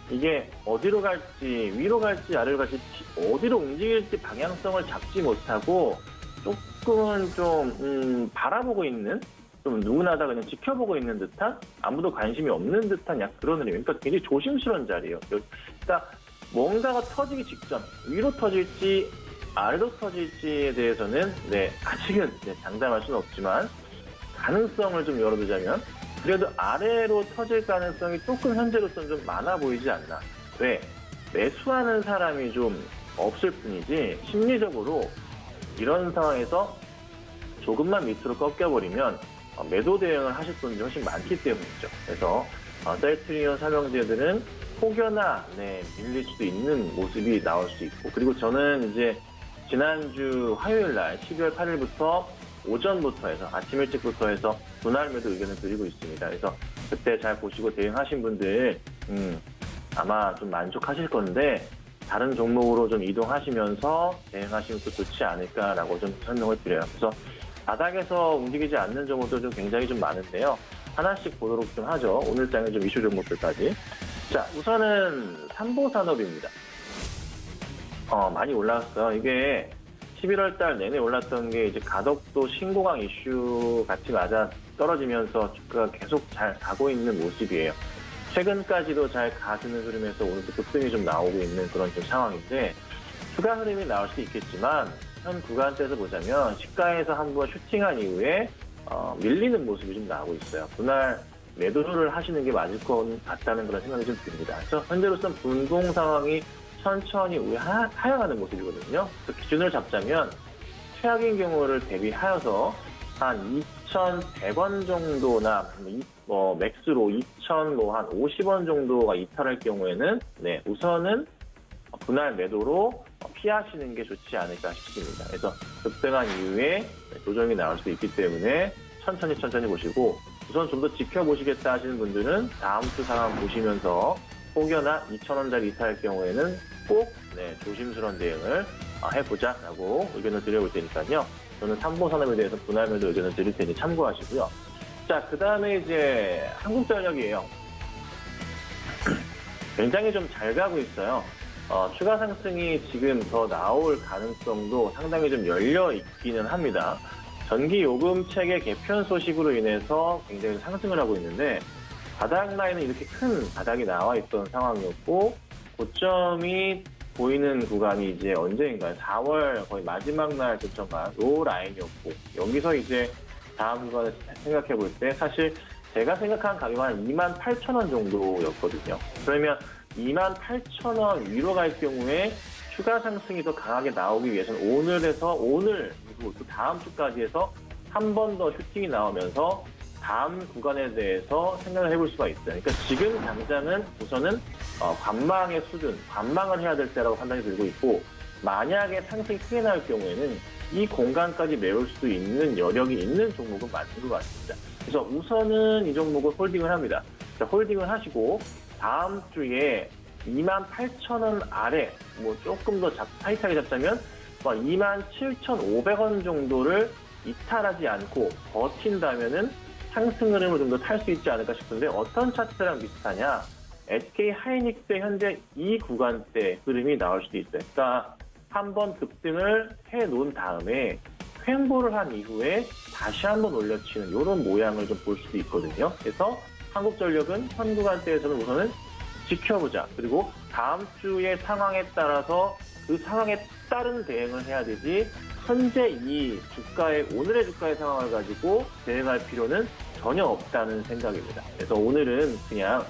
이게 어디로 갈지 위로 갈지 아래로 갈지 어디로 움직일지 방향성을 잡지 못하고 조금은 좀 바라보고 있는 좀 누구나 다 그냥 지켜보고 있는 듯한 아무도 관심이 없는 듯한 약 그런 흐름. 그러니까 굉장히 조심스러운 자리예요. 그러니까 뭔가가 터지기 직전 위로 터질지 아래로 터질지에 대해서는 아직은 장담할 수는 없지만 가능성을 좀 열어두자면 그래도 아래로 터질 가능성이 조금 현재로서는 좀 많아 보이지 않나. 왜? 매수하는 사람이 좀 없을 뿐이지 심리적으로 이런 상황에서 조금만 밑으로 꺾여버리면 매도 대응을 하실 분들이 훨씬 많기 때문이죠. 그래서 셀트리온 삼형제들은 혹여나 밀릴 수도 있는 모습이 나올 수 있고, 그리고 저는 이제 지난주 화요일 날 12월 8일부터 오전부터 해서 아침 일찍부터 해서 분할 매도 의견을 드리고 있습니다. 그래서 그때 잘 보시고 대응하신 분들 아마 좀 만족하실 건데 다른 종목으로 좀 이동하시면서 대응하시면 또 좋지 않을까라고 좀 설명을 드려요. 그래서 바닥에서 움직이지 않는 종목도 좀 굉장히 좀 많은데요. 하나씩 보도록 좀 하죠. 오늘 장에 좀 이슈 종목들까지. 자, 우선은 삼보산업입니다. 많이 올라왔어요. 이게 11월 달 내내 올랐던 게 이제 가덕도 신고강 이슈 같이 맞아 떨어지면서 주가가 계속 잘 가고 있는 모습이에요. 최근까지도 잘 가시는 흐름에서 오늘도 급등이 좀 나오고 있는 그런 좀 상황인데, 추가 흐름이 나올 수 있겠지만 현 구간대에서 보자면 시가에서 한번 슈팅한 이후에 밀리는 모습이 좀 나오고 있어요. 분할 매도를 하시는 게 맞을 것 같다는 그런 생각이 좀 듭니다. 그래서 현재로서는 분봉 상황이 천천히 하향하는 모습이거든요. 그래서 기준을 잡자면 최악인 경우를 대비하여서 한 2,100원 정도나 맥스로 2,050원 정도가 이탈할 경우에는 우선은 분할 매도로 피하시는 게 좋지 않을까 싶습니다. 그래서 급등한 이후에 조정이 나올 수 있기 때문에 천천히 보시고, 우선 좀 더 지켜보시겠다 하시는 분들은 다음 주 상황 보시면서 혹여나 2,000원짜리 이탈할 경우에는 꼭 조심스러운 대응을 해보자라고 의견을 드려볼 테니까요. 저는 삼보산업에 대해서 분할 매도 의견을 드릴 테니 참고하시고요. 자, 그 다음에 이제 한국전력이에요. 굉장히 좀 잘 가고 있어요. 추가 상승이 지금 더 나올 가능성도 상당히 좀 열려 있기는 합니다. 전기 요금 체계 개편 소식으로 인해서 굉장히 상승을 하고 있는데, 바닥 라인은 이렇게 큰 바닥이 나와 있던 상황이었고, 고점이 보이는 구간이 이제 언제인가요? 4월 거의 마지막 날 근처가 요 라인이었고, 여기서 이제 다음 구간을 생각해 볼 때 사실 제가 생각한 가격은 한 28,000원 정도였거든요. 그러면 28,000원 위로 갈 경우에 추가 상승이 더 강하게 나오기 위해서는 오늘 그리고 또 다음 주까지 해서 한 번 더 슈팅이 나오면서 다음 구간에 대해서 생각을 해볼 수가 있어요. 그러니까 지금 당장은 우선은 관망의 수준, 관망을 해야 될 때라고 판단이 들고 있고, 만약에 상승이 크게 나올 경우에는 이 공간까지 메울 수도 있는 여력이 있는 종목은 맞는 것 같습니다. 그래서 우선은 이 종목을 홀딩을 합니다. 자, 홀딩을 하시고 다음 주에 28,000원 아래, 조금 더 타이트하게 잡자면 27,500원 정도를 이탈하지 않고 버틴다면은 상승 흐름을 좀 더 탈 수 있지 않을까 싶은데, 어떤 차트랑 비슷하냐? SK 하이닉스 현재 이 구간대 흐름이 나올 수도 있어요. 그러니까 한번 급등을 해 놓은 다음에 횡보를 한 이후에 다시 한번 올려치는 이런 모양을 좀 볼 수도 있거든요. 그래서 한국전력은 현 구간대에서는 우선은 지켜보자. 그리고 다음 주의 상황에 따라서 그 상황에 따른 대응을 해야 되지, 현재 이 오늘의 주가의 상황을 가지고 대응할 필요는 전혀 없다는 생각입니다. 그래서 오늘은 그냥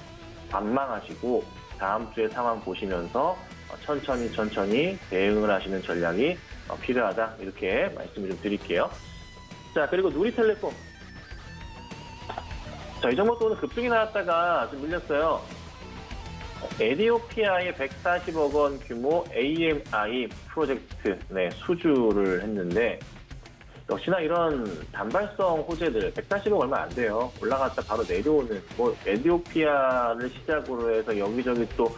관망하시고 다음 주의 상황 보시면서 천천히 대응을 하시는 전략이 필요하다, 이렇게 말씀을 좀 드릴게요. 자, 그리고 누리텔레콤. 자, 이 종목도 오늘 급등이 나왔다가 좀 밀렸어요. 에디오피아의 140억 원 규모 AMI 프로젝트 수주를 했는데, 역시나 이런 단발성 호재들 140억 얼마 안 돼요. 올라갔다 바로 내려오는, 에디오피아를 시작으로 해서 여기저기 또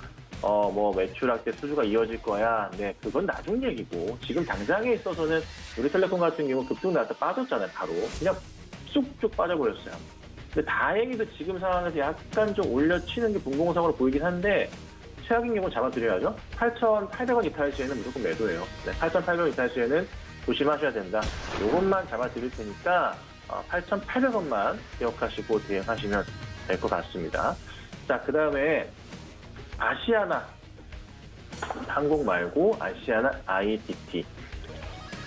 매출학대 수주가 이어질 거야. 그건 나중 얘기고, 지금 당장에 있어서는 우리텔레콤 같은 경우 급등 나왔다 빠졌잖아요. 바로 그냥 쑥쭉 빠져버렸어요. 근데 다행히도 지금 상황에서 약간 좀 올려치는 게 분봉상으로 보이긴 한데, 최악인 경우 잡아드려야죠. 8,800원 이탈 시에는 무조건 매도예요. 8,800원 이탈 시에는 조심하셔야 된다. 이것만 잡아드릴 테니까 8,800원만 기억하시고 대응하시면 될 것 같습니다. 자, 그 다음에 아시아나 항공 말고 아시아나 IDT.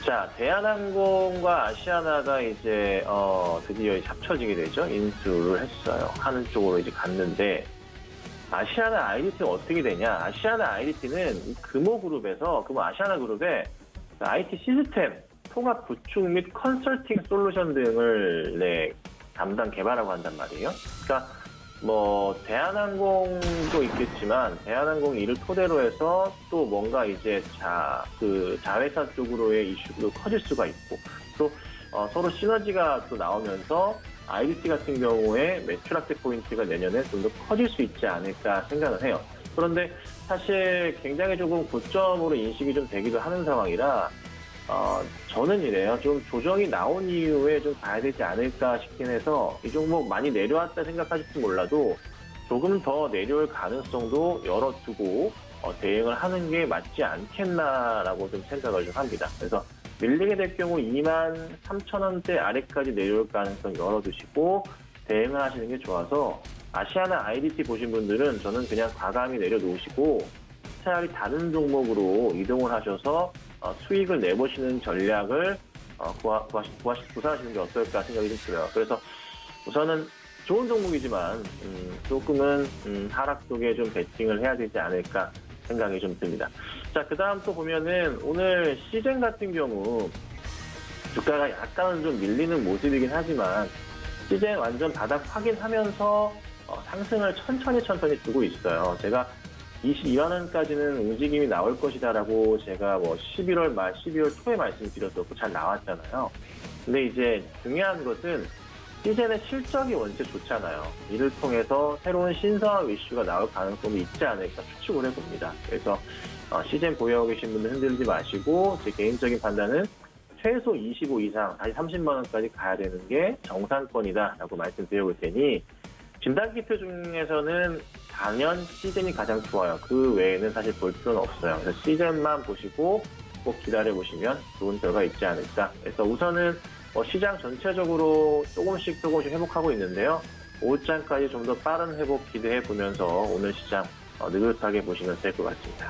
자, 대한항공과 아시아나가 이제 드디어 이제 합쳐지게 되죠. 인수를 했어요. 하는 쪽으로 이제 갔는데 아시아나 IDT가 어떻게 되냐? 아시아나 IDT는 금호그룹에서 금호 아시아나그룹의 IT 시스템 통합 구축 및 컨설팅 솔루션 등을 담당 개발하고 한단 말이에요. 그러니까 뭐 대한항공도 있겠지만 대한항공이 이를 토대로 해서 또 뭔가 이제 자회사 쪽으로의 이슈도 커질 수가 있고 또 서로 시너지가 또 나오면서 IDT 같은 경우에 매출 확대 포인트가 내년에 좀 더 커질 수 있지 않을까 생각을 해요. 그런데 사실 굉장히 조금 고점으로 인식이 좀 되기도 하는 상황이라 저는 이래요. 좀 조정이 나온 이후에 좀 봐야 되지 않을까 싶긴 해서 이 종목 많이 내려왔다 생각하실지 몰라도 조금 더 내려올 가능성도 열어두고 대응을 하는 게 맞지 않겠나라고 좀 생각을 좀 합니다. 그래서 밀리게 될 경우 23,000원대 아래까지 내려올 가능성 열어두시고 대응을 하시는 게 좋아서 아시아나 IDT 보신 분들은 저는 그냥 과감히 내려놓으시고 차라리 다른 종목으로 이동을 하셔서 수익을 내보시는 전략을 구사하시는 게 어떨까 생각이 좀 들어요. 그래서 우선은 좋은 종목이지만 조금은 하락 쪽에 좀 베팅을 해야 되지 않을까 생각이 좀 듭니다. 자, 그 다음 또 보면은 오늘 시젠 같은 경우 주가가 약간은 좀 밀리는 모습이긴 하지만 시젠 완전 바닥 확인하면서 상승을 천천히 주고 있어요. 제가 22만 원까지는 움직임이 나올 것이다라고 제가 뭐 11월 말, 12월 초에 말씀드렸었고 잘 나왔잖아요. 근데 이제 중요한 것은 시젠의 실적이 원체 좋잖아요. 이를 통해서 새로운 신사업 이슈가 나올 가능성이 있지 않을까 추측을 해봅니다. 그래서 시젠 보유하고 계신 분들 흔들지 마시고 제 개인적인 판단은 최소 25 이상, 다시 30만 원까지 가야 되는 게 정상권이다라고 말씀드려볼 테니 진단키트 중에서는 당연 시즌이 가장 좋아요. 그 외에는 사실 볼 필요는 없어요. 그래서 시즌만 보시고 꼭 기다려보시면 좋은 결과 있지 않을까. 그래서 우선은 시장 전체적으로 조금씩 회복하고 있는데요. 오후장까지 좀 더 빠른 회복 기대해 보면서 오늘 시장 느긋하게 보시면 될 것 같습니다.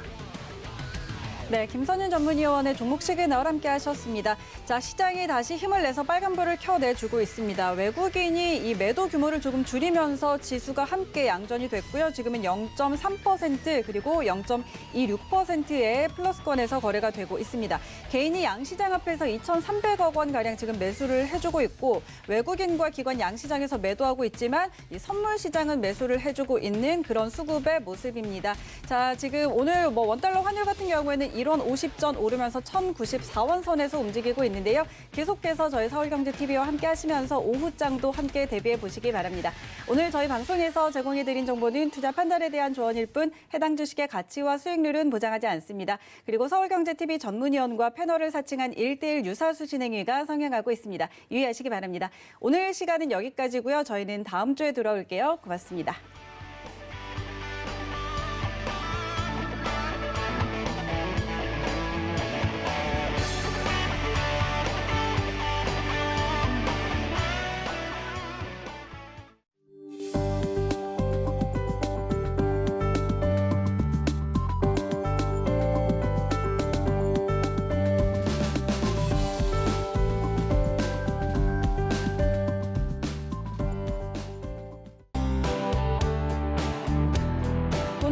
네, 김선윤 전문위원의 종목 시그널 함께 하셨습니다. 자, 시장이 다시 힘을 내서 빨간불을 켜내주고 있습니다. 외국인이 이 매도 규모를 조금 줄이면서 지수가 함께 양전이 됐고요. 지금은 0.3% 그리고 0.26%의 플러스권에서 거래가 되고 있습니다. 개인이 양시장 앞에서 2,300억 원가량 지금 매수를 해주고 있고 외국인과 기관 양시장에서 매도하고 있지만 이 선물 시장은 매수를 해주고 있는 그런 수급의 모습입니다. 자, 지금 오늘 원달러 환율 같은 경우에는 1원 50전 오르면서 1,094원 선에서 움직이고 있는데요. 계속해서 저희 서울경제TV와 함께 하시면서 오후장도 함께 대비해 보시기 바랍니다. 오늘 저희 방송에서 제공해드린 정보는 투자 판단에 대한 조언일 뿐 해당 주식의 가치와 수익률은 보장하지 않습니다. 그리고 서울경제TV 전문위원과 패널을 사칭한 1:1 유사수 진행위가 성행하고 있습니다. 유의하시기 바랍니다. 오늘 시간은 여기까지고요. 저희는 다음 주에 돌아올게요. 고맙습니다.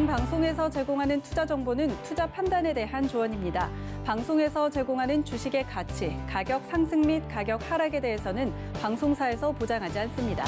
방송에서 제공하는 투자 정보는 투자 판단에 대한 조언입니다. 방송에서 제공하는 주식의 가치, 가격 상승 및 가격 하락에 대해서는 방송사에서 보장하지 않습니다.